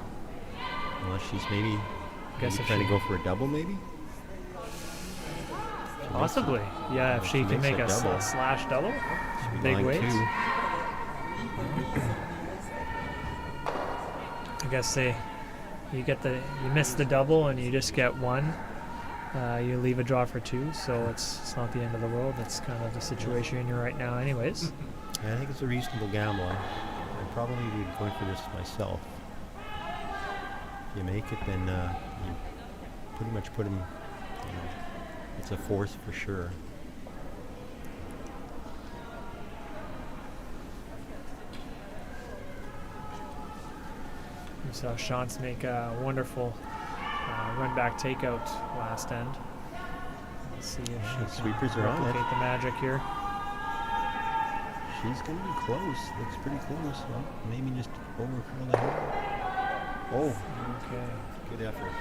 unless she's maybe Guess if trying to she- go for a double, maybe. Possibly. Yeah, if she can makes make a a double. slash double. She'd be Big line weights. two. I guess you miss the double and you just get one. You leave a draw for two, so it's not the end of the world. That's kind of the situation you're right now, anyways. I think it's a reasonable gamble. I'd probably be going for this myself. If you make it, then you pretty much put him. It's a fourth for sure. We saw Shantz make a wonderful run back takeout last end. Let's see if she Sweepers can are on it. replicate the magic here. She's going to be close. Looks pretty close. Well, maybe just overcurl the head. Oh, Okay. good effort.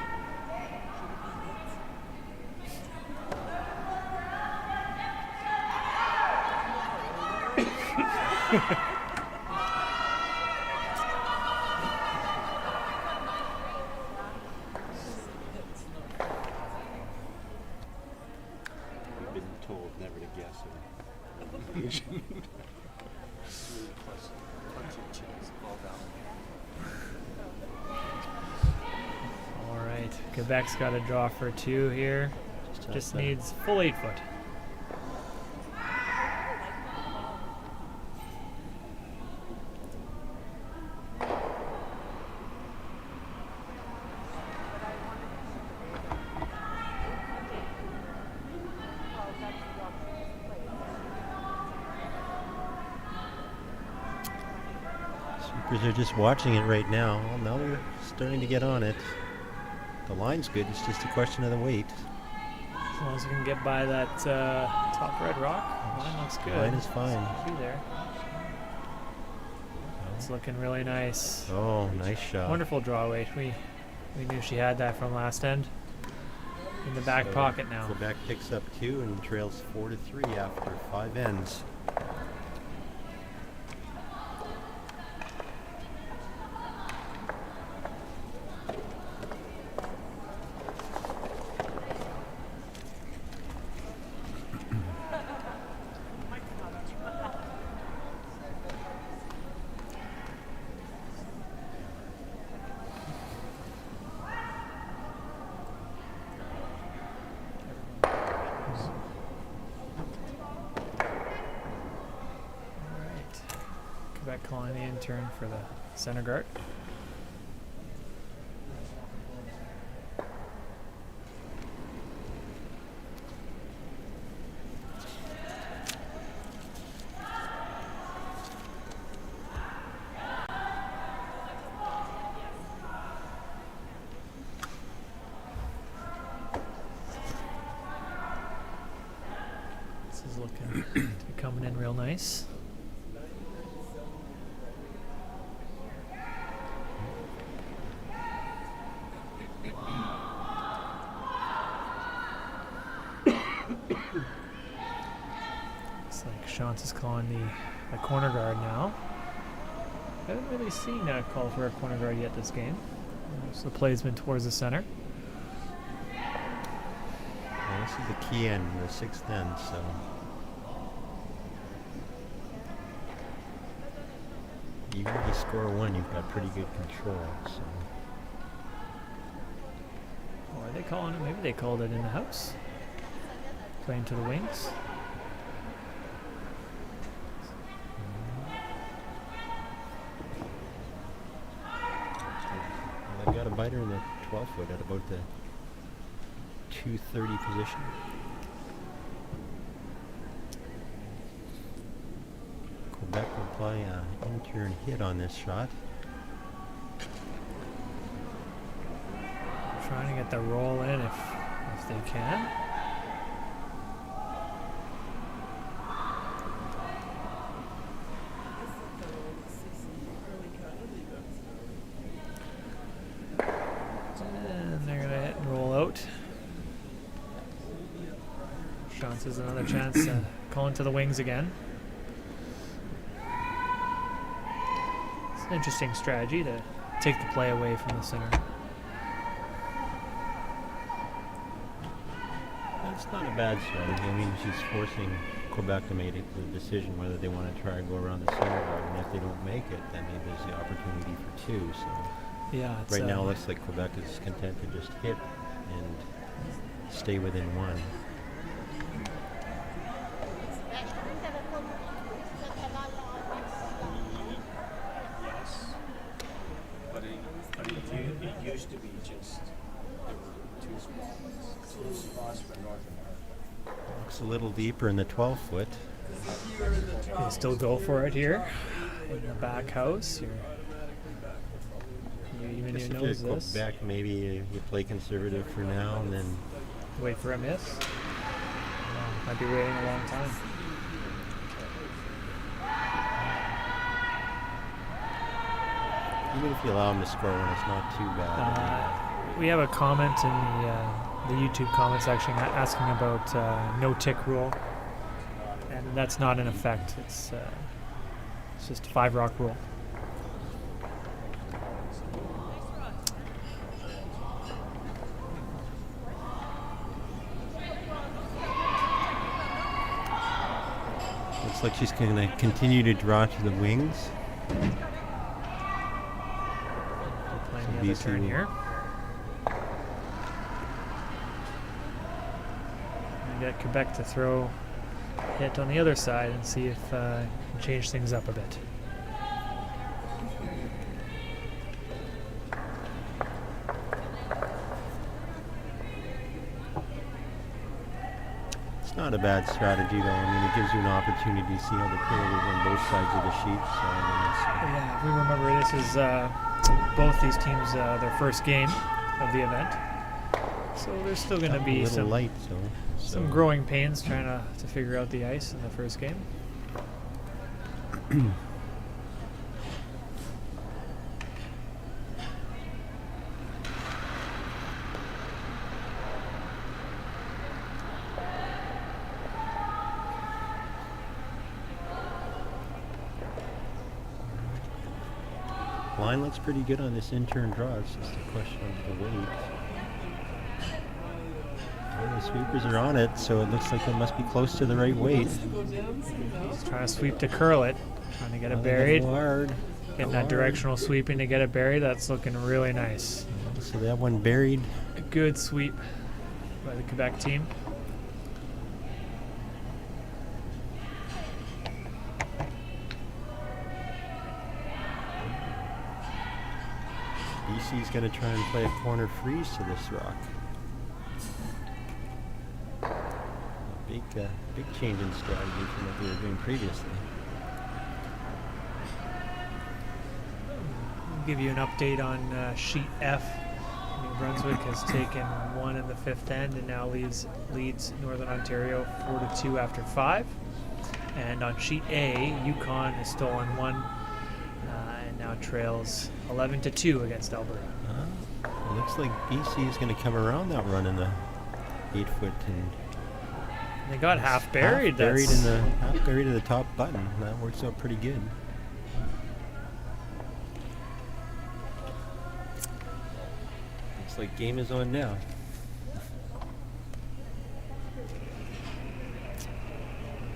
We've been told never to guess her. All right. Quebec's got a draw for two here. Just needs full 8 foot. Sweepers are just watching it right now. Well, now they're starting to get on it. The line's good. It's just a question of the weight. As long as we can get by that top red rock, line looks good. Line is fine. See there. It's looking really nice. Oh, nice shot. Wonderful draw weight. We knew she had that from last end. In the back So pocket now. Quebec picks up 2 and trails 4-3 after 5 ends. calling the intern for the center guard. This is looking to be coming in real nice. Looks like Shantz is calling the corner guard now. I haven't really seen a call for a corner guard yet this game. So the play's been towards the center. Well, this is the key end, the sixth end, so. Even if you score one, you've got pretty good control. So. Or are they calling it? Maybe they called it in the house. Playing to the wings. Well, they've got a biter in the 12 foot at about the 230 position. Quebec will apply an intern hit on this shot. Trying to get the roll in if they can. And they're gonna hit and roll out. Shantz has another chance calling to the wings again. It's an interesting strategy to take the play away from the center. That's not a bad strategy. I mean, she's forcing Quebec to make the decision whether they want to try and go around the center guard, and if they don't make it, then maybe there's the opportunity for two. So Yeah, it's, right now, it looks like Quebec is content to just hit and stay within one. Yes. But it used to be just there were two spots for North America. Looks a little deeper in the 12 foot. they still go for it here in the back house. You even Guess if knows you're this. Quebec, maybe you play conservative for now, and then Wait for a miss. Might be waiting a long time. even if you allow them to score one, it's not too bad. We have a comment in the YouTube comment section asking about no tick rule, and that's not in effect. It's just a 5 rock rule. Looks like she's going to continue to draw to the wings. Playing the other turn here. And get Quebec to throw hit on the other side and see if can change things up a bit. It's not a bad strategy, though. I mean, it gives you an opportunity to see how the player is on both sides of the sheet. So, I mean, Yeah, if we remember, this is both these teams their first game of the event, so there's still going to be a little some light, some growing pains trying to figure out the ice in the first game. Line looks pretty good on this intern draw. It's just a question of the weight. And the sweepers are on it, so it looks like it must be close to the right weight. He's trying to sweep to curl it, trying to get it Oh, buried. go hard. Getting Go that hard. directional sweeping to get it buried. That's looking really nice. So that one buried. A good sweep by the Quebec team. BC's going to try and play a corner freeze to this rock. Big change in strategy from what they were doing previously. I'll give you an update on sheet F. New Brunswick has taken 1 in the 5th end and now leads Northern Ontario 4-2 after 5. And on sheet A, Yukon has stolen 1 and now trails 11-2 against Alberta. It looks like BC is going to come around that run in the 8-foot and They got half buried. Half buried in the top button. That works out pretty good. Looks like game is on now.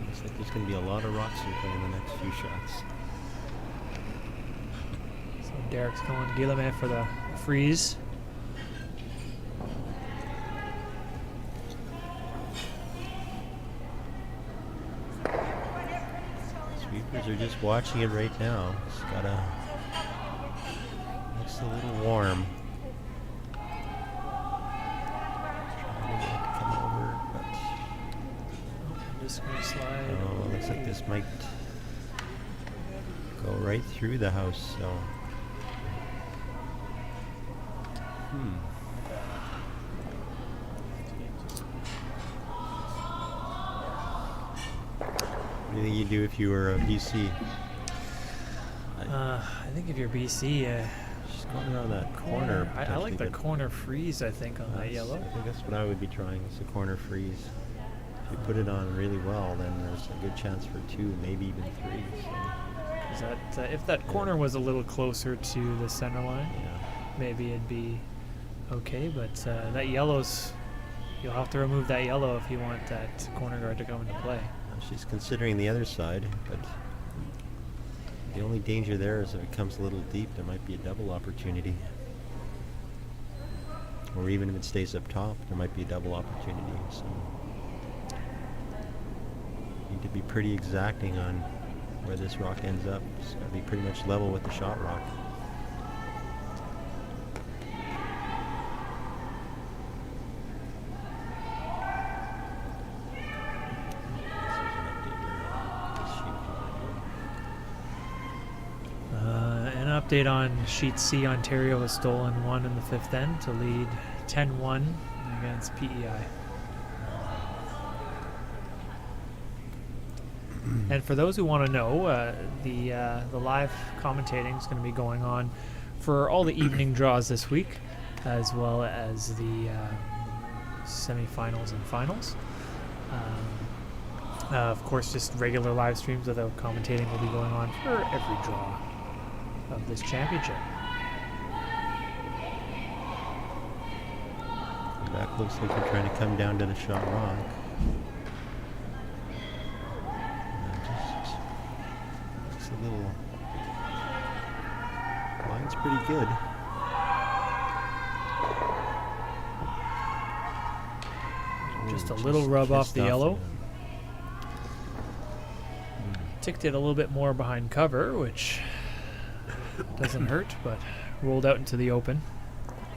Looks like there's going to be a lot of rock circling in the next few shots. So Derek's going Guillemette for the freeze. Sweepers are just watching it right now. It's looks a little warm. Trying to get it to come over, but Just going to slide. looks like this might go right through the house. So, What do you think you'd do if you were a BC? I think if you're BC, Just going around that corner. I like the potentially, corner freeze. I think on but that yellow. I think that's what I would be trying. Is the corner freeze. If you put it on really well, then there's a good chance for 2, maybe even 3. So, 'Cause that if that corner was a little closer to the center line, yeah. maybe it'd be okay. But that yellow's, you'll have to remove that yellow if you want that corner guard to come into play. She's considering the other side, but the only danger there is if it comes a little deep, there might be a double opportunity. Or even if it stays up top, there might be a double opportunity. So need to be pretty exacting on where this rock ends up. It's got to be pretty much level with the shot rock. An update on sheet C. Ontario has stolen 1 in the 5th end to lead 10-1 against PEI. And for those who want to know, the live commentating is going to be going on for all the evening draws this week, as well as the semifinals and finals. Of course, just regular live streams without commentating will be going on for every draw of this championship. That looks like they're trying to come down to the shot rock. Just looks a little. Line's pretty good. Just a little rub off the yellow. Mm. Ticked it a little bit more behind cover, which doesn't hurt, but rolled out into the open.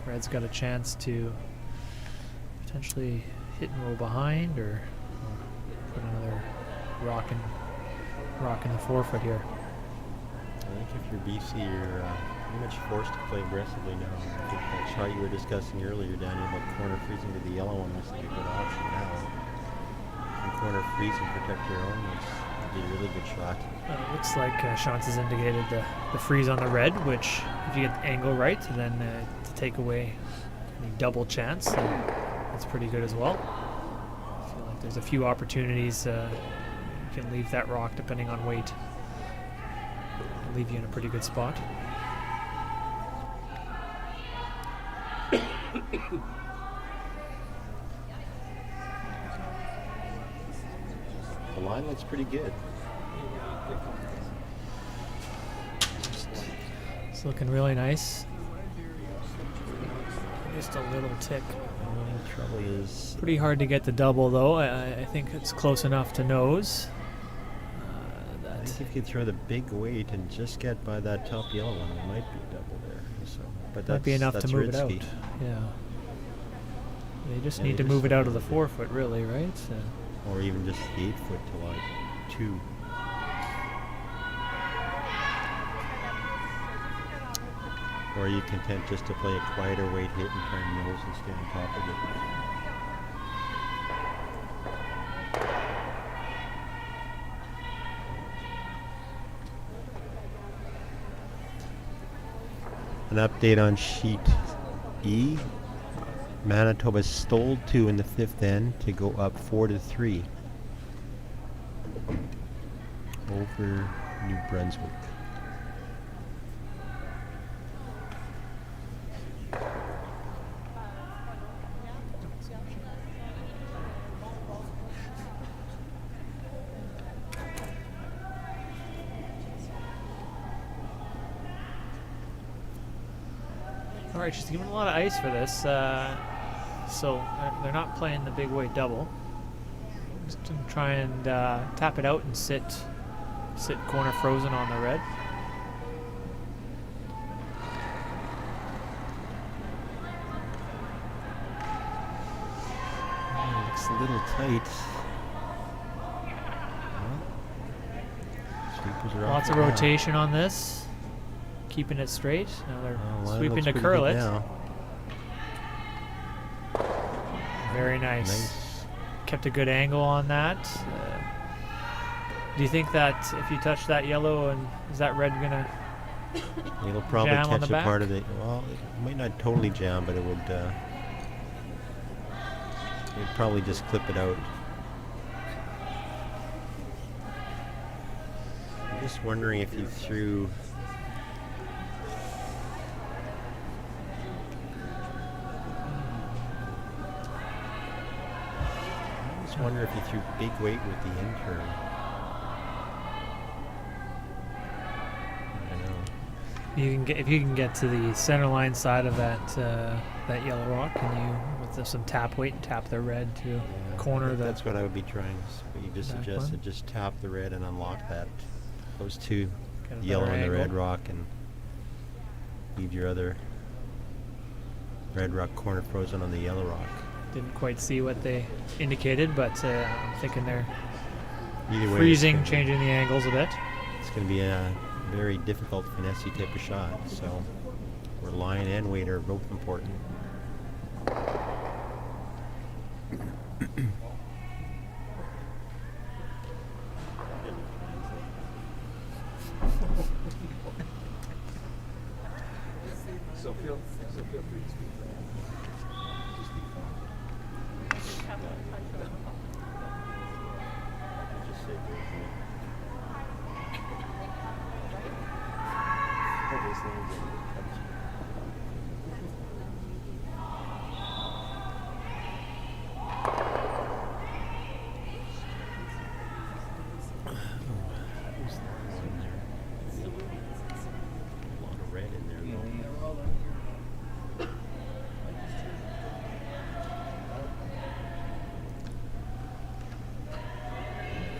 Red's got a chance to potentially hit and roll behind, or put another rock in the forefoot here. I think if you're BC, you're pretty much forced to play aggressively now. I think that shot you were discussing earlier, Daniel, about corner freezing to the yellow one looks like a good option now. You can corner freeze and protect your own. It'd be a really good shot. It looks like Shantz has indicated the freeze on the red, which if you get the angle right, then to take away any double chance, then that's pretty good as well. I feel like there's a few opportunities you can leave that rock depending on weight. It'll leave you in a pretty good spot. The line looks pretty good. It's looking really nice. Just a little tick. The only trouble is Pretty hard to get the double though. I think it's close enough to nose. I That think if you throw the big weight and just get by that top yellow one, it might be a double there. So, but Might be enough to move it out. risky. Yeah. They just Yeah, need they to just move it have out to of the move it. 4 foot, really, right? Or even just the 8 foot to like 2. Or are you content just to play a quieter weight hit and try and nose and stay on top of it? An update on sheet E. Manitoba stole 2 in the 5th end to go up 4-3 over New Brunswick. All right, she's giving a lot of ice for this. So they're not playing the big weight double. Just gonna try and tap it out and sit corner frozen on the red. Looks a little tight. Well, sweepers are off Lots of it now. rotation on this. Keeping it straight. Now they're Well, line sweeping looks to pretty curl good it. now. Very nice. Nice. Kept a good angle on that. Do you think that if you touch that yellow, and is that red gonna? It'll probably Jam on catch the a part back? of it. Well, it might not totally jam, but it would. It'd probably just clip it out. I'm just wondering if you threw. I just wonder if you threw big weight with the in turn. I don't know. You can get if you can get to the center line side of that that yellow rock, and you with some tap weight and tap the red to Yeah, corner I think the. that's what I would be trying. What you just back suggested, one. just tap the red and unlock that. Those two, Get a yellow better and the red angle. rock, and leave your other red rock corner frozen on the yellow rock. Didn't quite see what they indicated, but I'm thinking they're Either way, freezing, changing the angles a bit. It's going to be a very difficult finesse type of shot. So, where line and weight are both important. So feel free to speak. A lot of red in there, though.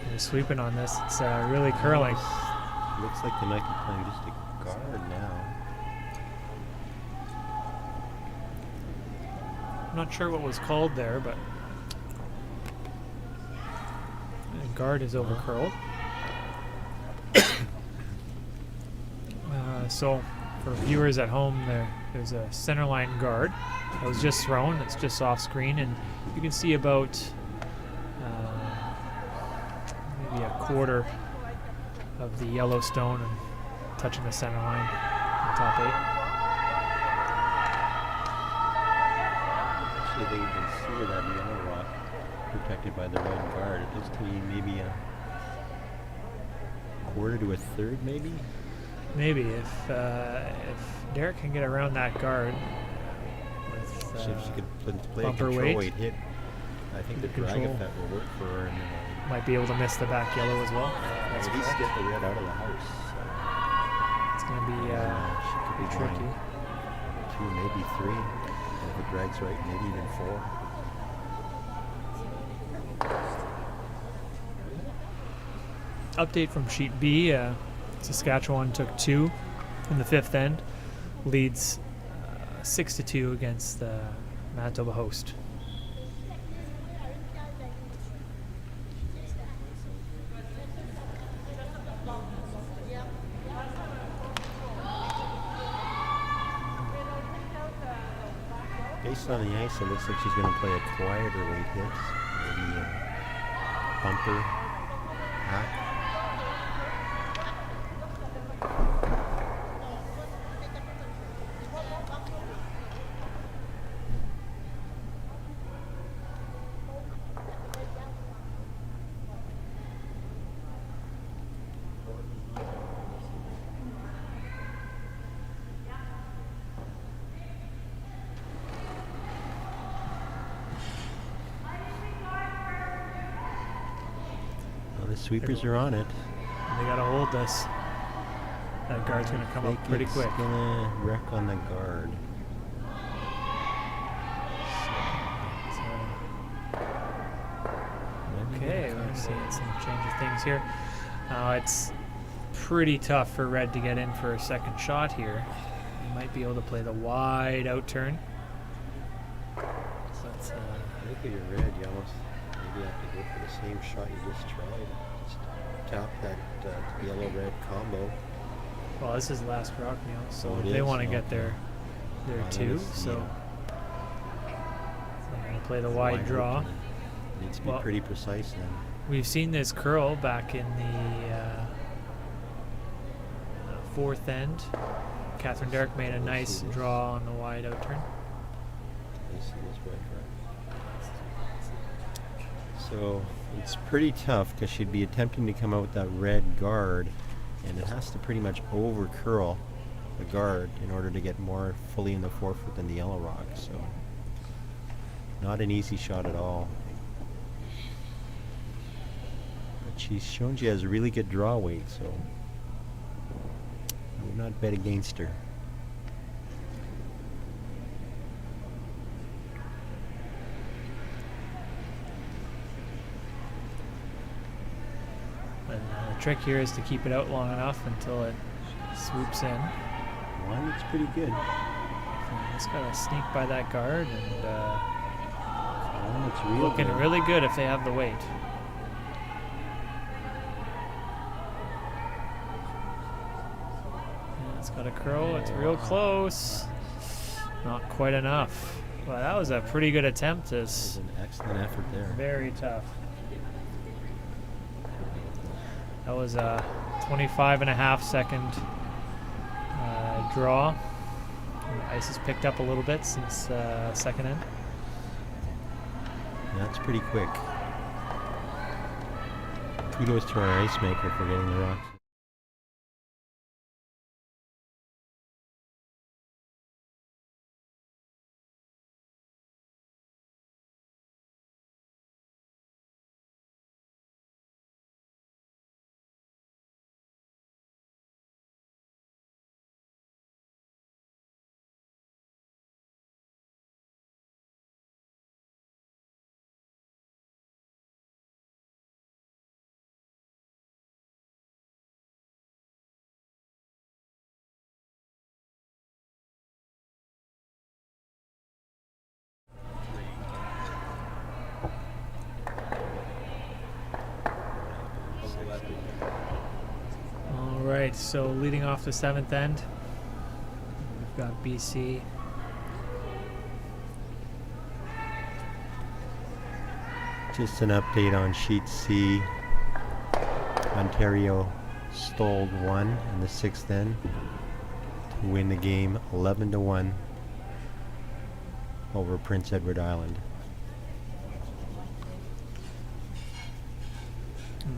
They're sweeping on this. It's really curling. Looks like they might be playing just a guard now. I'm not sure what was called there, but the guard is over curled. So for viewers at home, there's a centerline guard that was just thrown. It's just off screen, and you can see about maybe a quarter of the yellow stone and touching the center line on top 8. Actually, they can see that yellow rock protected by the red guard. It looks to me maybe a quarter to a third, maybe. Maybe if Derek can get around that guard with So if she could play a bumper control weight. weight hit, I think the The drag control. effect will work for her, and might be able to miss the back yellow as well. That's at least correct. get the red out of the house. It's going to be She could be tricky. going 2, maybe 3. And if it drags right, maybe even 4. Update from sheet B. Saskatchewan took 2 in the 5th end. Leads 6-2 against the Manitoba host. Based on the ice, it looks like she's going to play a quieter weight hit. Maybe bumper, hack. The sweepers are on it. They got to hold this. That guard's going to come up pretty quick. It's going to wreck on the guard. Okay, we're seeing some change of things here. It's pretty tough for Red to get in for a second shot here. He might be able to play the wide out turn. So it's, I think if you're Red, you almost maybe have to go for the same shot you just tried. Just tap that yellow-red combo. well, this is last rock meal, so Oh, it they is? want to get Okay. there That too. is, So yeah. they're going to play the wide draw. open. Needs to be Well- pretty precise then. We've seen this curl back in the fourth end. Catherine Derrick made a nice draw on the wide out turn. This is red, right? So it's pretty tough because she'd be attempting to come out with that red guard, and it has to pretty much over curl the guard in order to get more fully in the forefoot than the yellow rock. So not an easy shot at all. But she's shown she has a really good draw weight, so I would not bet against her. And the trick here is to keep it out long enough until it swoops in. One, it's pretty good. Just gotta sneak by that guard and One, it's real looking good. really good if they have the weight. Yeah, it's got a curl. It's real close. Not quite enough. Well, that was a pretty good attempt. It was an excellent effort there. Very tough. That was a 25.5-second draw. The ice has picked up a little bit since second end. That's pretty quick. Kudos to our ice maker for getting the rocks. All right, so leading off the seventh end, we've got BC. Just an update on sheet C. Ontario stole one in the sixth end to win the game 11-1 over Prince Edward Island.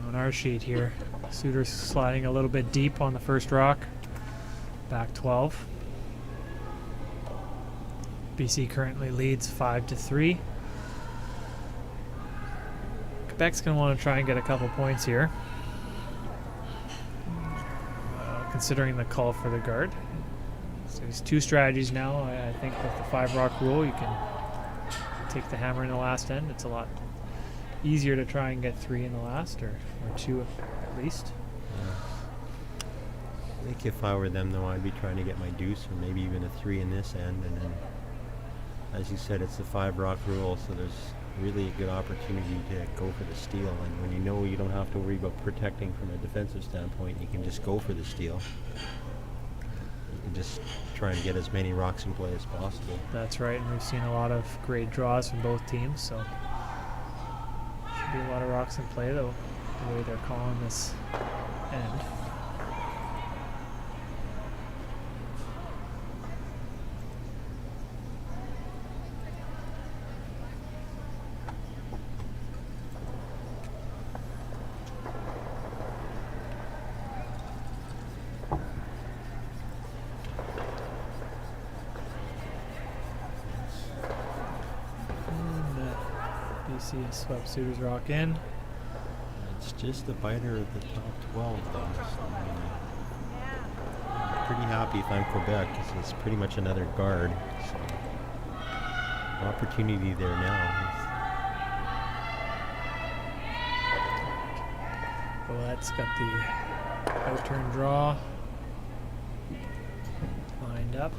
On our sheet here, Suter's sliding a little bit deep on the first rock, back 12. BC currently leads 5-3. Quebec's going to want to try and get a couple points here, considering the call for the guard. So there's two strategies now. I think with the 5-rock rule, you can take the hammer in the last end. It's a lot easier to try and get 3 in the last, or 2 at least. I think if I were them, though, I'd be trying to get my deuce or maybe even a 3 in this end. And then, as you said, it's the 5 rock rule, so there's really a good opportunity to go for the steal. And when you know you don't have to worry about protecting from a defensive standpoint, you can just go for the steal. You can just try and get as many rocks in play as possible. That's right, and we've seen a lot of great draws from both teams, so should be a lot of rocks in play, though, the way they're calling this end. BC has swept Suitors Rock in. It's just the biter of the top 12, though. So, I'm pretty happy if I'm Quebec, because it's pretty much another guard. So, opportunity there now. Bollette's got the outturn draw lined up.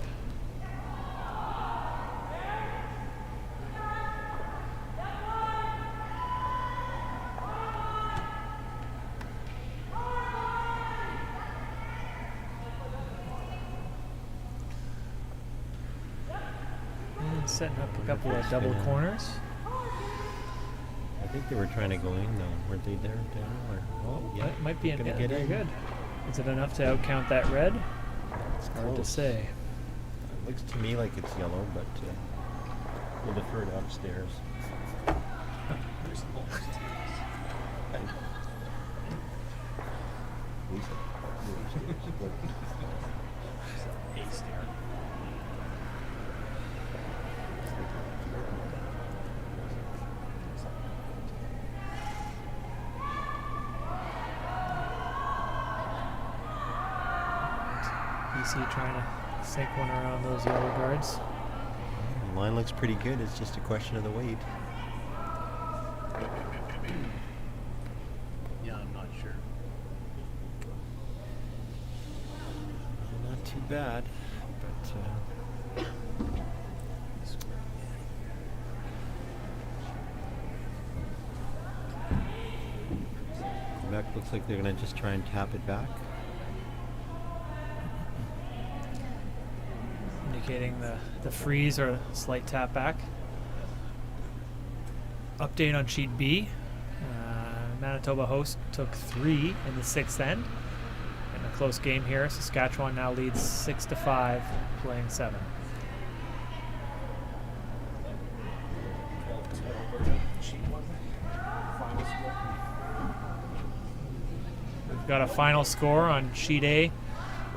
Setting up a couple of double corners. I think they were trying to go in, though. Weren't they there? Or, yeah, That might be gonna yeah, get very in. good. Is it enough to outcount that red? It's Hard to close. say. It looks to me like it's yellow, but we'll defer to upstairs. BC trying to sink one around those yellow guards. The line looks pretty good. It's just a question of the weight. Yeah, I'm not sure. Not too bad, but Quebec looks like they're going to just try and tap it back. Indicating the freeze or slight tap back. Update on sheet B. Manitoba host took 3 in the 6th end. In a close game here, Saskatchewan now leads 6-5, playing 7. We've got a final score on sheet A.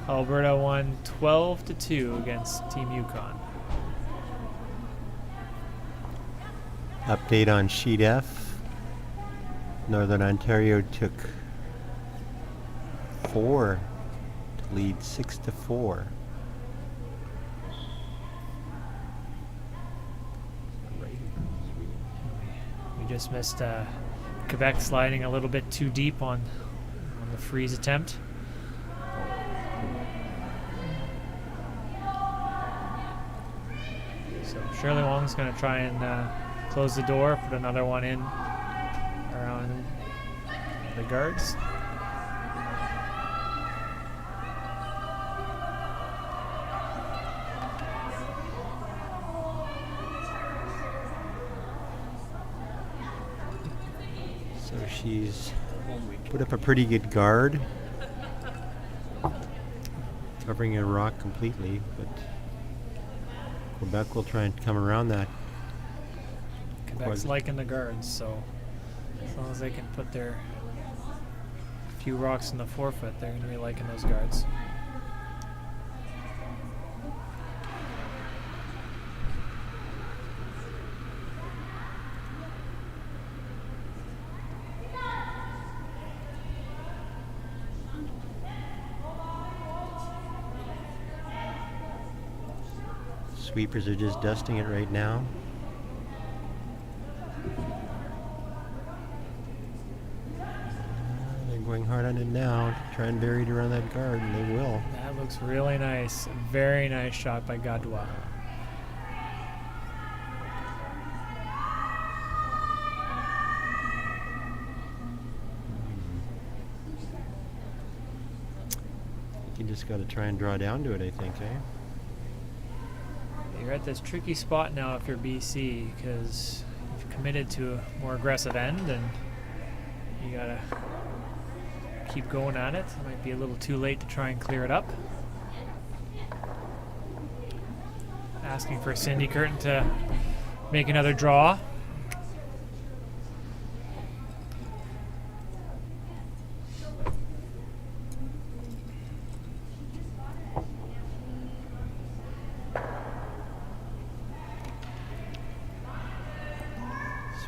Alberta won 12-2 against Team Yukon. Update on sheet F. Northern Ontario took 4 to lead 6-4. We just missed Quebec sliding a little bit too deep on the freeze attempt. So Shirley Wong's going to try and close the door, put another one in around the guards. So she's put up a pretty good guard, covering a rock completely, but Quebec will try and come around that. Quebec's liking the guards, so as long as they can put their few rocks in the forefoot, they're going to be liking those guards. Sweepers are just dusting it right now. They're going hard. hard on it now. Try and bury it around that guard, and they will. That looks really nice. Very nice shot by Gadwa. You just got to try and draw down to it, I think, eh? You're at this tricky spot now if you're BC because you've committed to a more aggressive end and you gotta keep going at it. It might be a little too late to try and clear it up. Asking for Cindy Curtin to make another draw.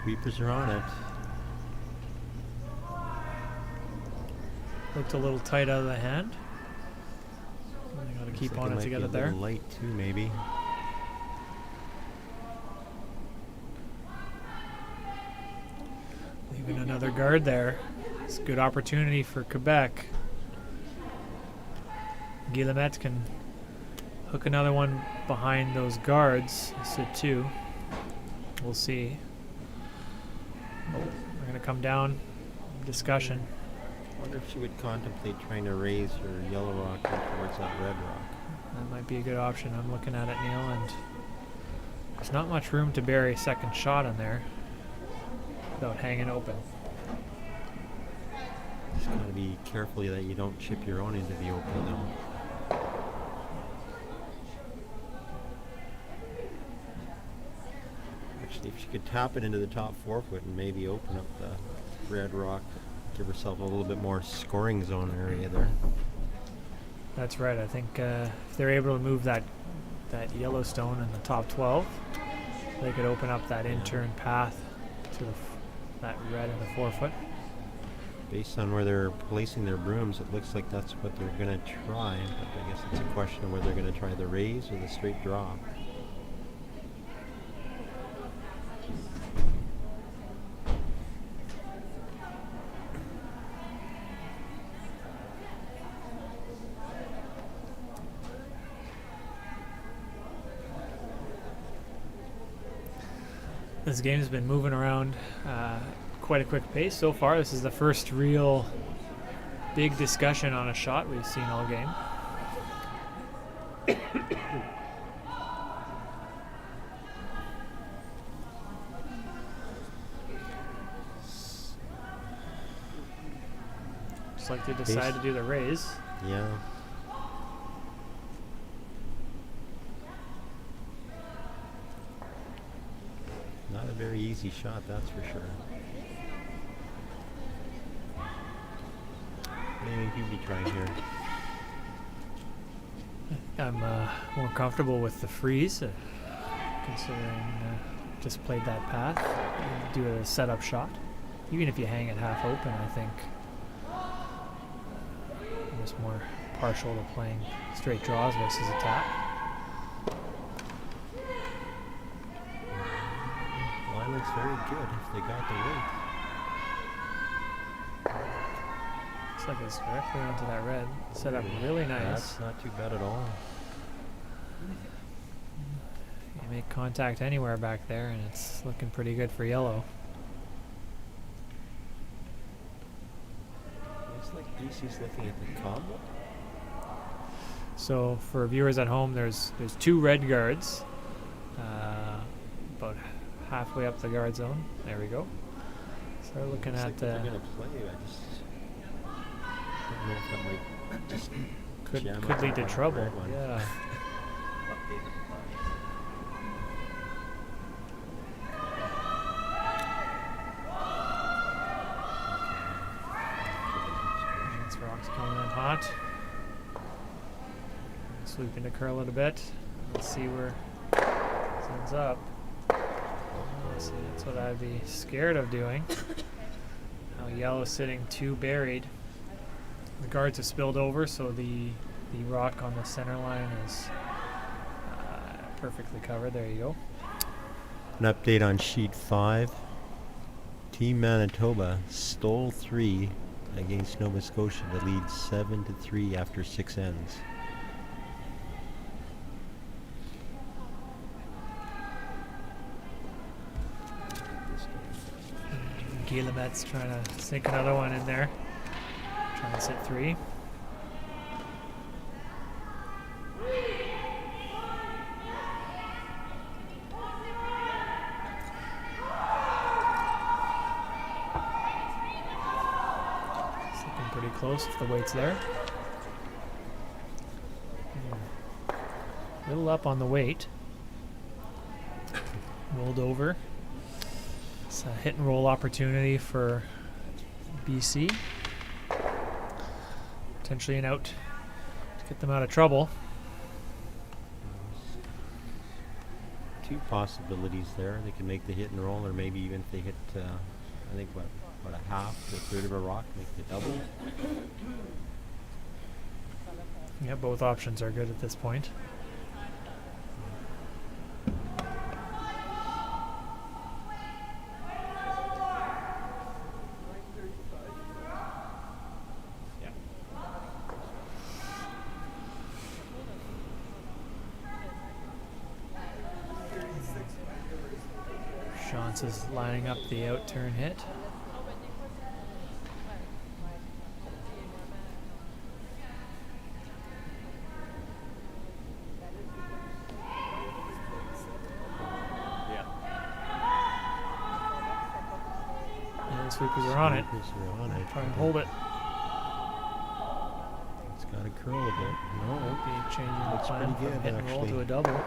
Sweepers are on it. Looked a little tight out of the hand. They got to Looks keep like on it might to get be a it there. little light too, maybe. Leaving another guard there. It's a good opportunity for Quebec. Guillemette can hook another one behind those guards. It's a 2. We'll see. Oh, we're going to come down. Discussion. I wonder if she would contemplate trying to raise her yellow rock towards that red rock. That might be a good option. I'm looking at it, Neil, and there's not much room to bury a second shot in there without hanging open. Just got to be careful that you don't chip your own into the open, though. Actually, if she could tap it into the top 4 foot and maybe open up the red rock, give herself a little bit more scoring zone area there. That's right. I think if they're able to move that Yellowstone in the top 12, they could open up that in-turn path to that red in the 4 foot. Based on where they're placing their brooms, it looks like that's what they're going to try. But I guess it's a question of whether they're going to try the raise or the straight draw. This game's been moving around quite a quick pace so far. This is the first real big discussion on a shot we've seen all game. Just like they decide to do the raise. Yeah. Not a very easy shot, that's for sure. What do you think you'd be trying here? I'm more comfortable with the freeze, considering just played that path. Do a setup shot. Even if you hang it half open, I think I'm just more partial to playing straight draws versus a tap. Line looks very good if they got the weight. Looks like it's directly onto that red. Set up really nice. That's not too bad at all. You make contact anywhere back there, and it's looking pretty good for yellow. Looks like DC's looking at the combo. So for viewers at home, there's 2 red guards, about halfway up the guard zone. There we go. So we're looking Looks at like they're gonna play. I just don't know if that might just jam could up lead to on the trouble. red one. Yeah. This rock's coming in hot. Sweeping to curl it a bit. Let's see where it ends up. See, that's what I'd be scared of doing. Now yellow's sitting 2 buried. The guards have spilled over, so the rock on the center line is perfectly covered. There you go. An update on sheet 5. Team Manitoba stole 3 against Nova Scotia to lead 7-3 after 6 ends. Guillemet's trying to sink another one in there. Trying to sit 3. Looking pretty close if the weight's there. A little up on the weight. Rolled over. It's a hit and roll opportunity for BC. Potentially an out to get them out of trouble. Two possibilities there. They can make the hit and roll, or maybe even if they hit, I think, what a half to a third of a rock, make the double. Yeah, both options are good at this point. Shantz is lining up the out turn hit. And the sweepers are on it. Try and hold it. It's got to curl a bit. No, Be changing the looks plan pretty from good, hit and roll actually. to a double.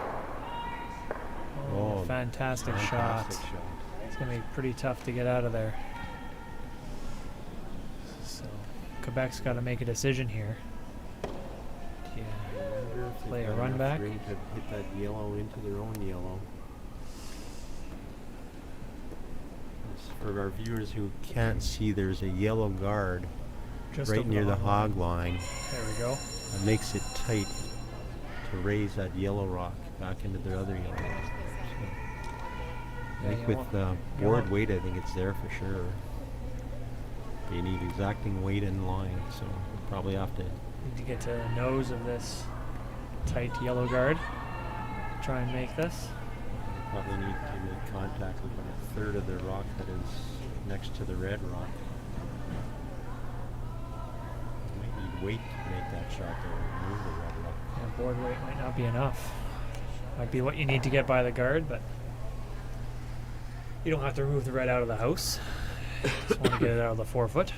Oh, fantastic shot. fantastic shot. It's going to be pretty tough to get out of there. So Quebec's got to make a decision here. Yeah. Play a run back. To hit that yellow into their own yellow. For our viewers who can't see, there's a yellow guard Just right over near the hog hog line. There we go. It makes it tight to raise that yellow rock back into their other yellow rock. So, I think with board weight, I think it's there for sure. But you need exacting weight in line, so we'll probably have to. Need to get to the nose of this tight yellow guard. Try and make this. Probably need to make contact with about a third of the rock that is next to the red rock. You might need weight to make that shot to remove the red rock. Yeah, board weight might not be enough. Might be what you need to get by the guard, but you don't have to remove the red out of the house. Just want to get it out of the 4 foot.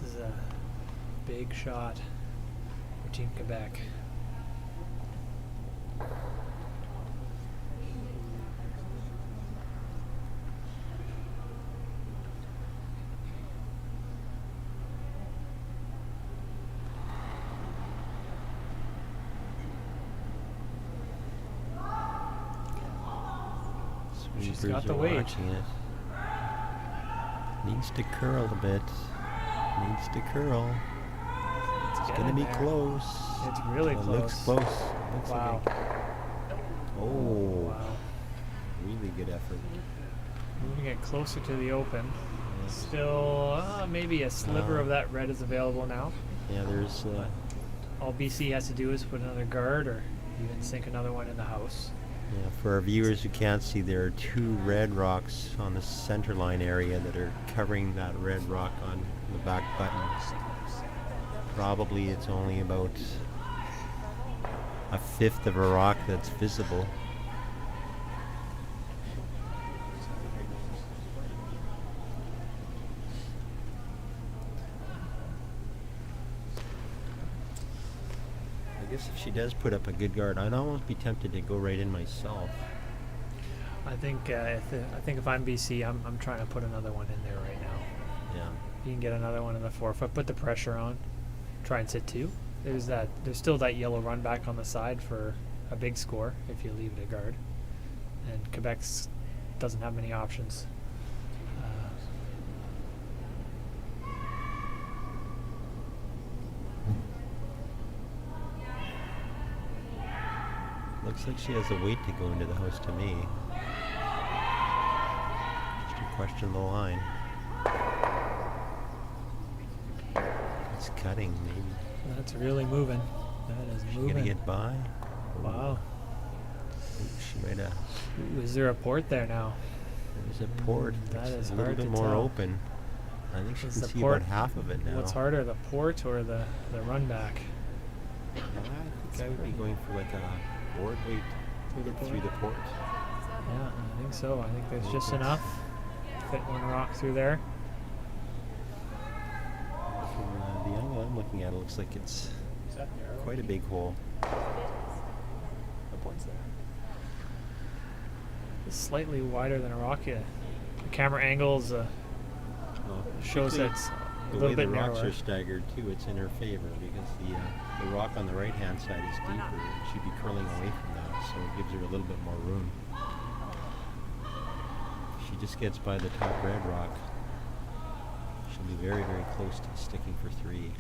This is a big shot for Team Quebec. She's got the weight. Watching it. Needs to curl a bit. Needs to curl. It's Get gonna in be there. close. It's really It close. looks close. It looks Wow. like oh, Wow. really good effort. Moving it closer to the open. Yeah. Still, maybe a sliver of that red is available now. Yeah, there's All BC has to do is put another guard or even sink another one in the house. yeah, for our viewers who can't see, there are 2 red rocks on the center line area that are covering that red rock on the back button. Probably it's only about a fifth of a rock that's visible. I guess if she does put up a good guard, I'd almost be tempted to go right in myself. I think if I'm BC, I'm trying to put another one in there right now. Yeah. You can get another one in the 4-foot. Put the pressure on. Try and sit 2. There's still that yellow run back on the side for a big score if you leave it a guard. And Quebec's doesn't have many options. Looks like she has a wait to go into the house to me. Just to question the line. It's cutting, maybe. That's really moving. That is She's moving. gonna get by. Wow. She might have. Ooh, is there a port there now? There's a port. That It's is a little hard bit to more tell. open. I think she Is can the see port- about half of it now. What's harder, the port or the run back? I think I would be going for like a board weight through the port. Yeah, I think so. I think there's I just think enough. Fit one rock through there. From the angle I'm looking at, it looks like it's quite a big hole. The point's there. It's slightly wider than a rock. Yeah. The camera angles Well, shows particularly it's a the little way bit the rocks narrower. are staggered too, it's in her favor because the rock on the right hand side is deeper. She'd be curling away from that, so it gives her a little bit more room. If she just gets by the top red rock, she'll be very, very close to sticking for 3.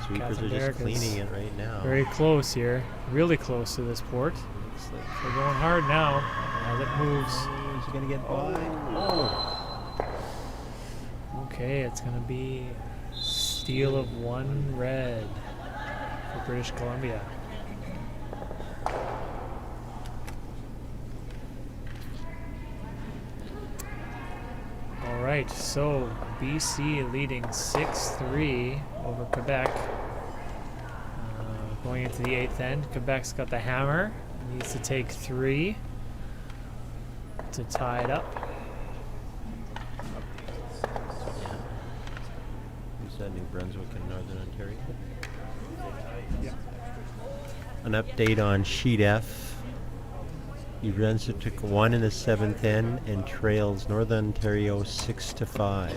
Sweepers Catherine are Derrick just is cleaning it right now. very close here. Really close to this port. Looks like They're going hard now as it moves. she's gonna get by. Okay, it's going to be steal of 1 red for British Columbia. All right, so BC leading 6-3 over Quebec. Going into the 8th end, Quebec's got the hammer. Needs to take 3 to tie it up. Who's that? New Brunswick and Northern Ontario? An update on sheet F. New Brunswick took 1 in the 7th end and trails Northern Ontario 6-5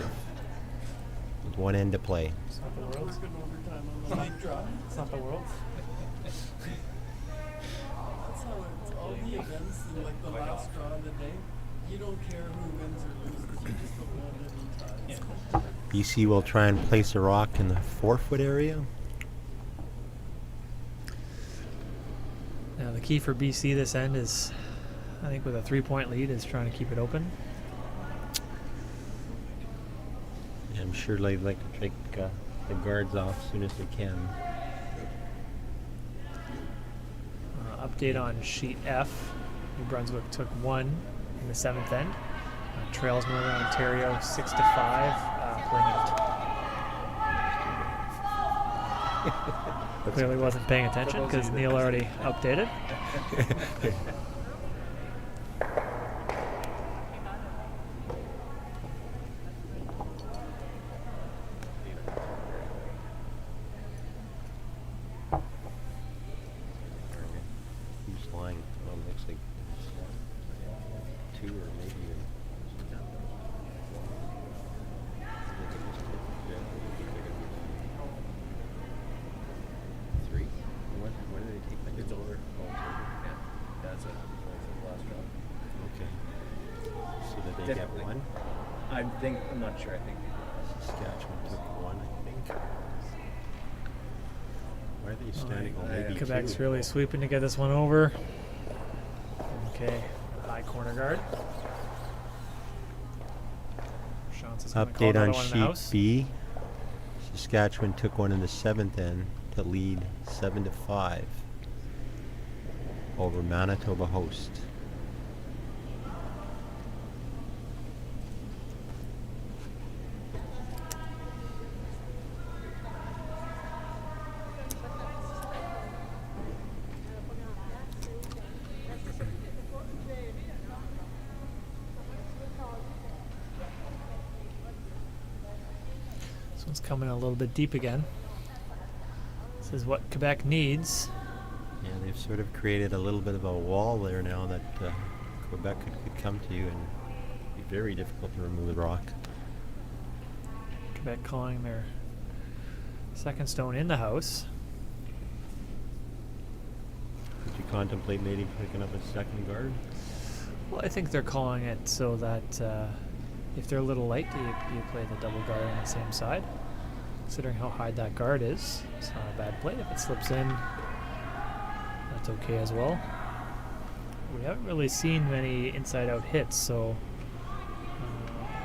with 1 end to play. It's not the world. It's not the world. That's how it's all the events in like the last draw of the day. You don't care who wins or loses, you just don't want any ties. BC will try and place a rock in the 4-foot area. Now the key for BC this end is, I think with a 3-point lead, is trying to keep it open. I'm sure they'd like to take the guards off as soon as they can. Update on sheet F. New Brunswick took 1 in the 7th end. Trails Northern Ontario 6-5. Playing it. Clearly wasn't paying attention because Neil already updated. Who's lying? Well, it looks like 2 or maybe even. Three? When did they take that? It's over. Oh, it's over. Yeah. That's it. That's the last drop. Okay. So did they Definitely. get 1? I'm not sure. I think. Saskatchewan took 1, I think. Why are they standing? Oh, maybe Quebec's 2. really sweeping to get this one over. Okay, high corner guard. Chance gonna call Update another on one in the sheet house. B. Saskatchewan took 1 in the 7th end to lead 7-5 over Manitoba host. one's coming a little bit deep again. This is what Quebec needs. Yeah, they've sort of created a little bit of a wall there now that Quebec could come to and be very difficult to remove the rock. Quebec calling their second stone in the house. Would you contemplate maybe picking up a second guard? Well, I think they're calling it so that if they're a little light, you play the double guard on the same side. Considering how high that guard is, it's not a bad play. If it slips in, that's okay as well. We haven't really seen many inside-out hits, so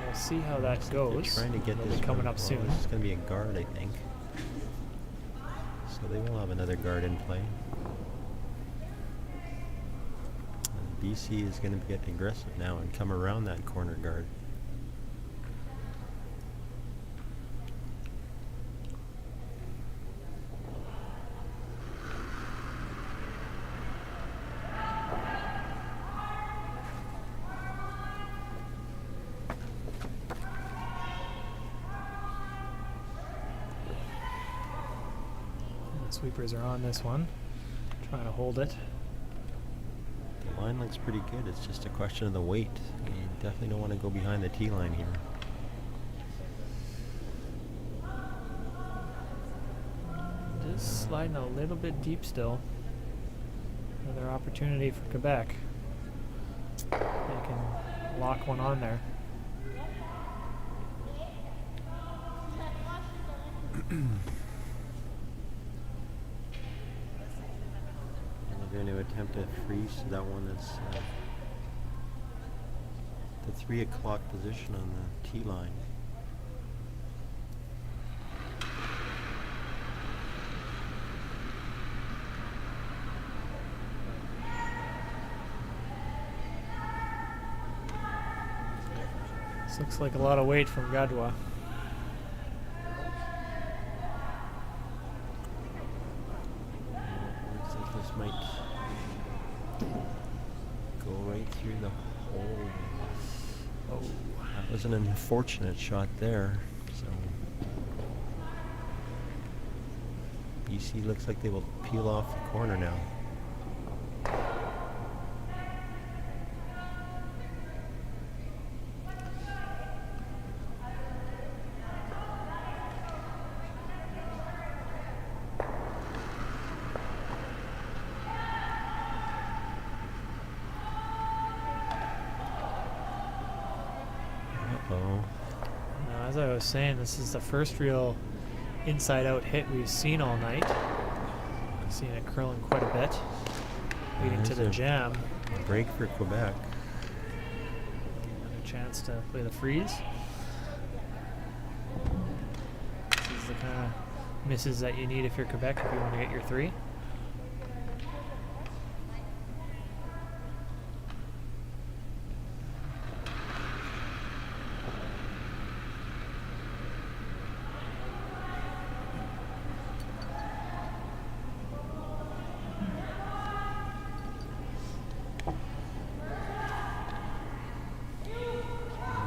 we'll see how that goes. They're trying to get They'll this be coming one. up soon. This is going to be a guard, I think. So they will have another guard in play. BC is going to get aggressive now and come around that corner guard. The sweepers are on this one, trying to hold it. The line looks pretty good. It's just a question of the weight. You definitely don't want to go behind the tee line here. Just sliding a little bit deep still. Another opportunity for Quebec. They can lock one on there. They're going to attempt to freeze that one that's the 3 o'clock position on the tee line. This looks like a lot of weight from Gadwa. Looks like this might go right through the hole. Oh, that was an unfortunate shot there. So BC looks like they will peel off the corner now. Uh-oh. Now, as I was saying, this is the first real inside-out hit we've seen all night. We've seen it curling quite a bit, leading to There's the a jam. break for Quebec. Another chance to play the freeze. This is the kind of misses that you need if you're Quebec if you want to get your 3.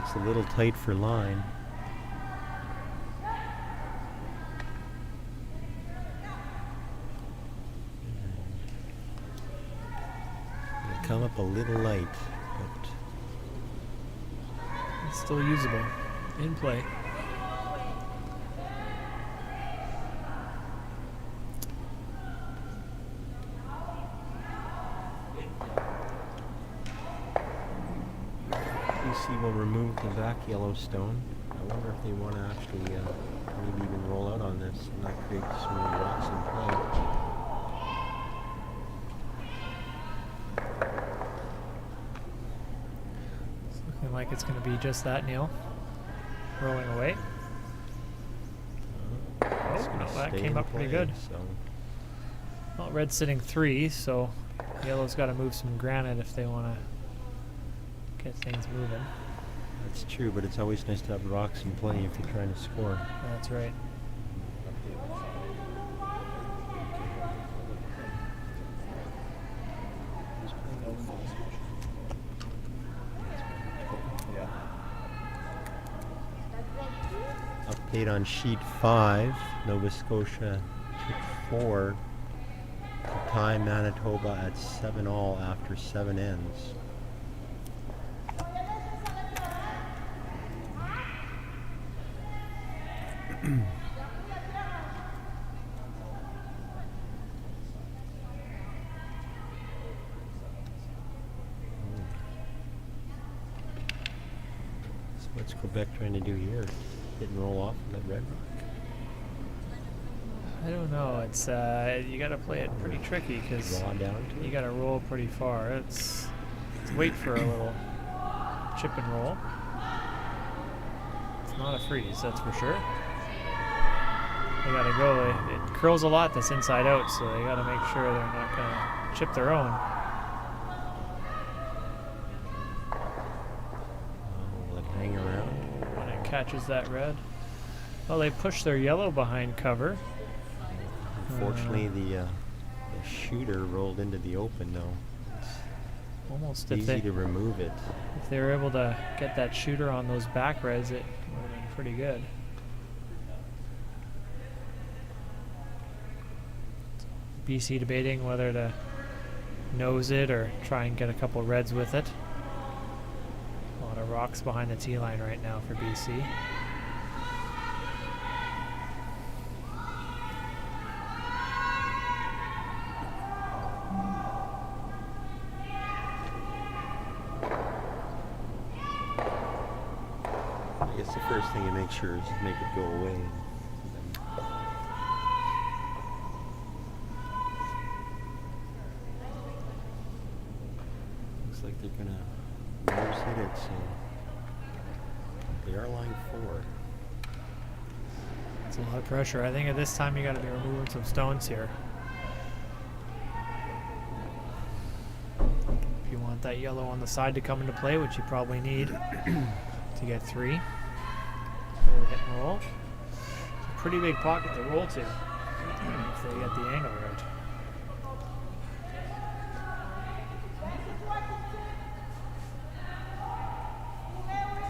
It's a little tight for line. It'll come up a little light, but It's still usable. In play. BC will remove the back yellow stone. I wonder if they want to actually maybe even roll out on this and not create so many rocks in play. It's looking like it's going to be just that, Neil. Rolling away. It's Oh, gonna no, that stay came in up pretty play, good. So Well, red's sitting 3, so yellow's got to move some granite if they want to get things moving. that's true, but it's always nice to have rocks in play if you're trying to score. That's right. update on sheet 5. Nova Scotia took 4 to tie Manitoba at 7-all after 7 ends. So what's Quebec trying to do here? Hit and roll off of that red rock? I don't know. It's you got to play it pretty tricky because Draw down to you it? got to roll pretty far. It's wait for a little chip and roll. It's not a freeze, that's for sure. They got to go. It curls a lot this inside out, so they got to make sure they're not going to chip their own. Will it hang around? When it catches that red. Well, they push their yellow behind cover. Unfortunately, the shooter rolled into the open though. It's Almost if easy to remove it. they were able to get that shooter on those back reds, it would have been pretty good. BC debating whether to nose it or try and get a couple reds with it. A lot of rocks behind the tee line right now for BC. I guess the first thing to make sure is make it go away. And then looks like they're gonna nose hit it, so they are line 4. It's a lot of pressure. I think at this time you got to be removing some stones here. If you want that yellow on the side to come into play, which you probably need to get 3. Go hit and roll. It's a pretty big pocket to roll to if they get the angle right.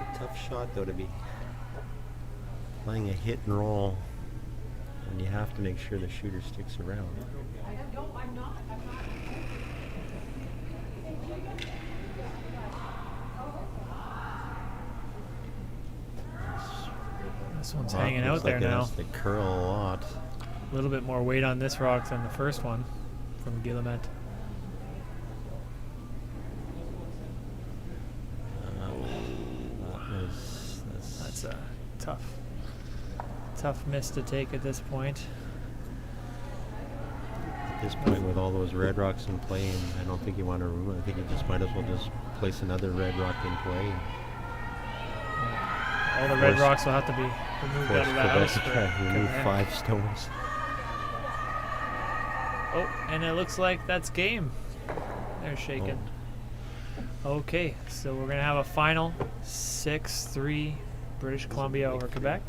It's a tough shot though to be playing a hit and roll when you have to make sure the shooter sticks around. This one's Well, hanging looks out there like it now. has to curl a lot. A little bit more weight on this rock than the first one from Guillemette. That's a tough miss to take at this point. At this point, with all those red rocks in play, and I don't think you want to remove it. I think you just might as well just place another red rock in play. All the red Force- rocks will have to be removed out Force of the Quebec house. to for try to remove Quebec. 5 stones. Oh, and it looks like that's game. They're shaking. Okay, so we're gonna have a final 6-3 British Columbia over Quebec.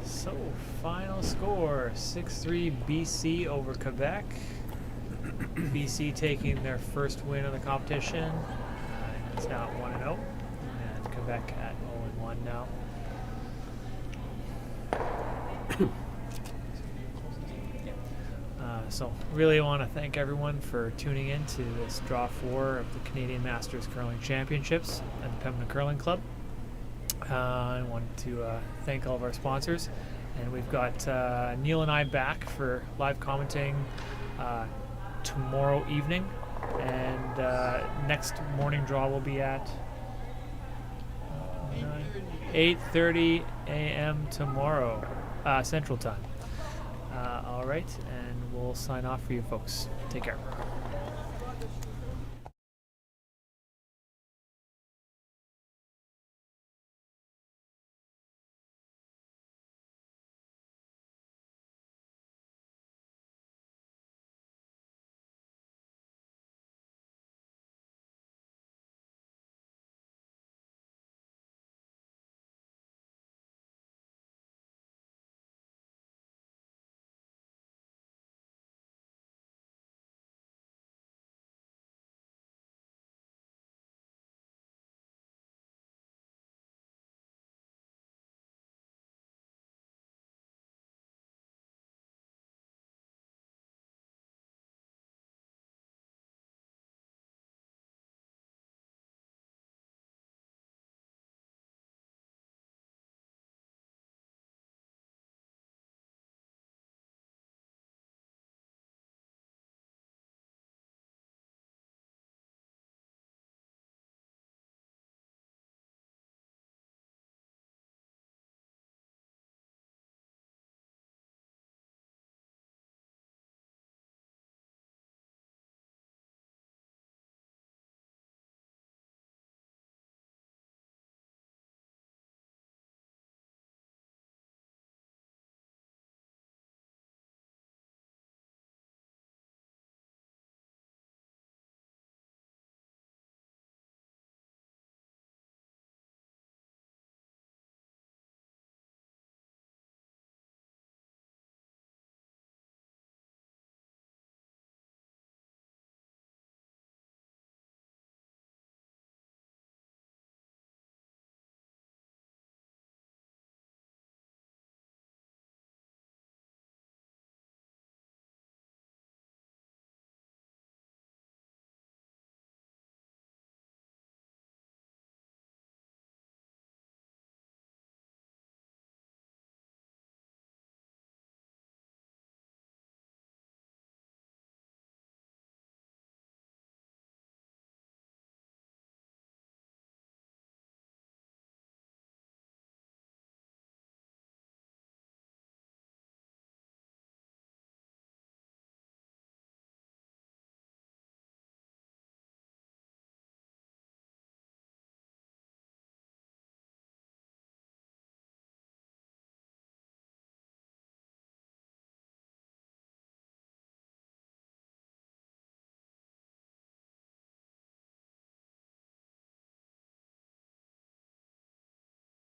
So final score 6-3 BC over Quebec. BC taking their first win of the competition. It's now at 1-0, and Quebec at 0-1 now. So really want to thank everyone for tuning in to this Draw 4 of the Canadian Masters Curling Championships at the Pembina Curling Club. I want to thank all of our sponsors, and we've got Neil and I back for live commenting tomorrow evening, and next morning draw will be at 8:30 a.m. tomorrow Central Time. All right, and we'll sign off for you folks. Take care.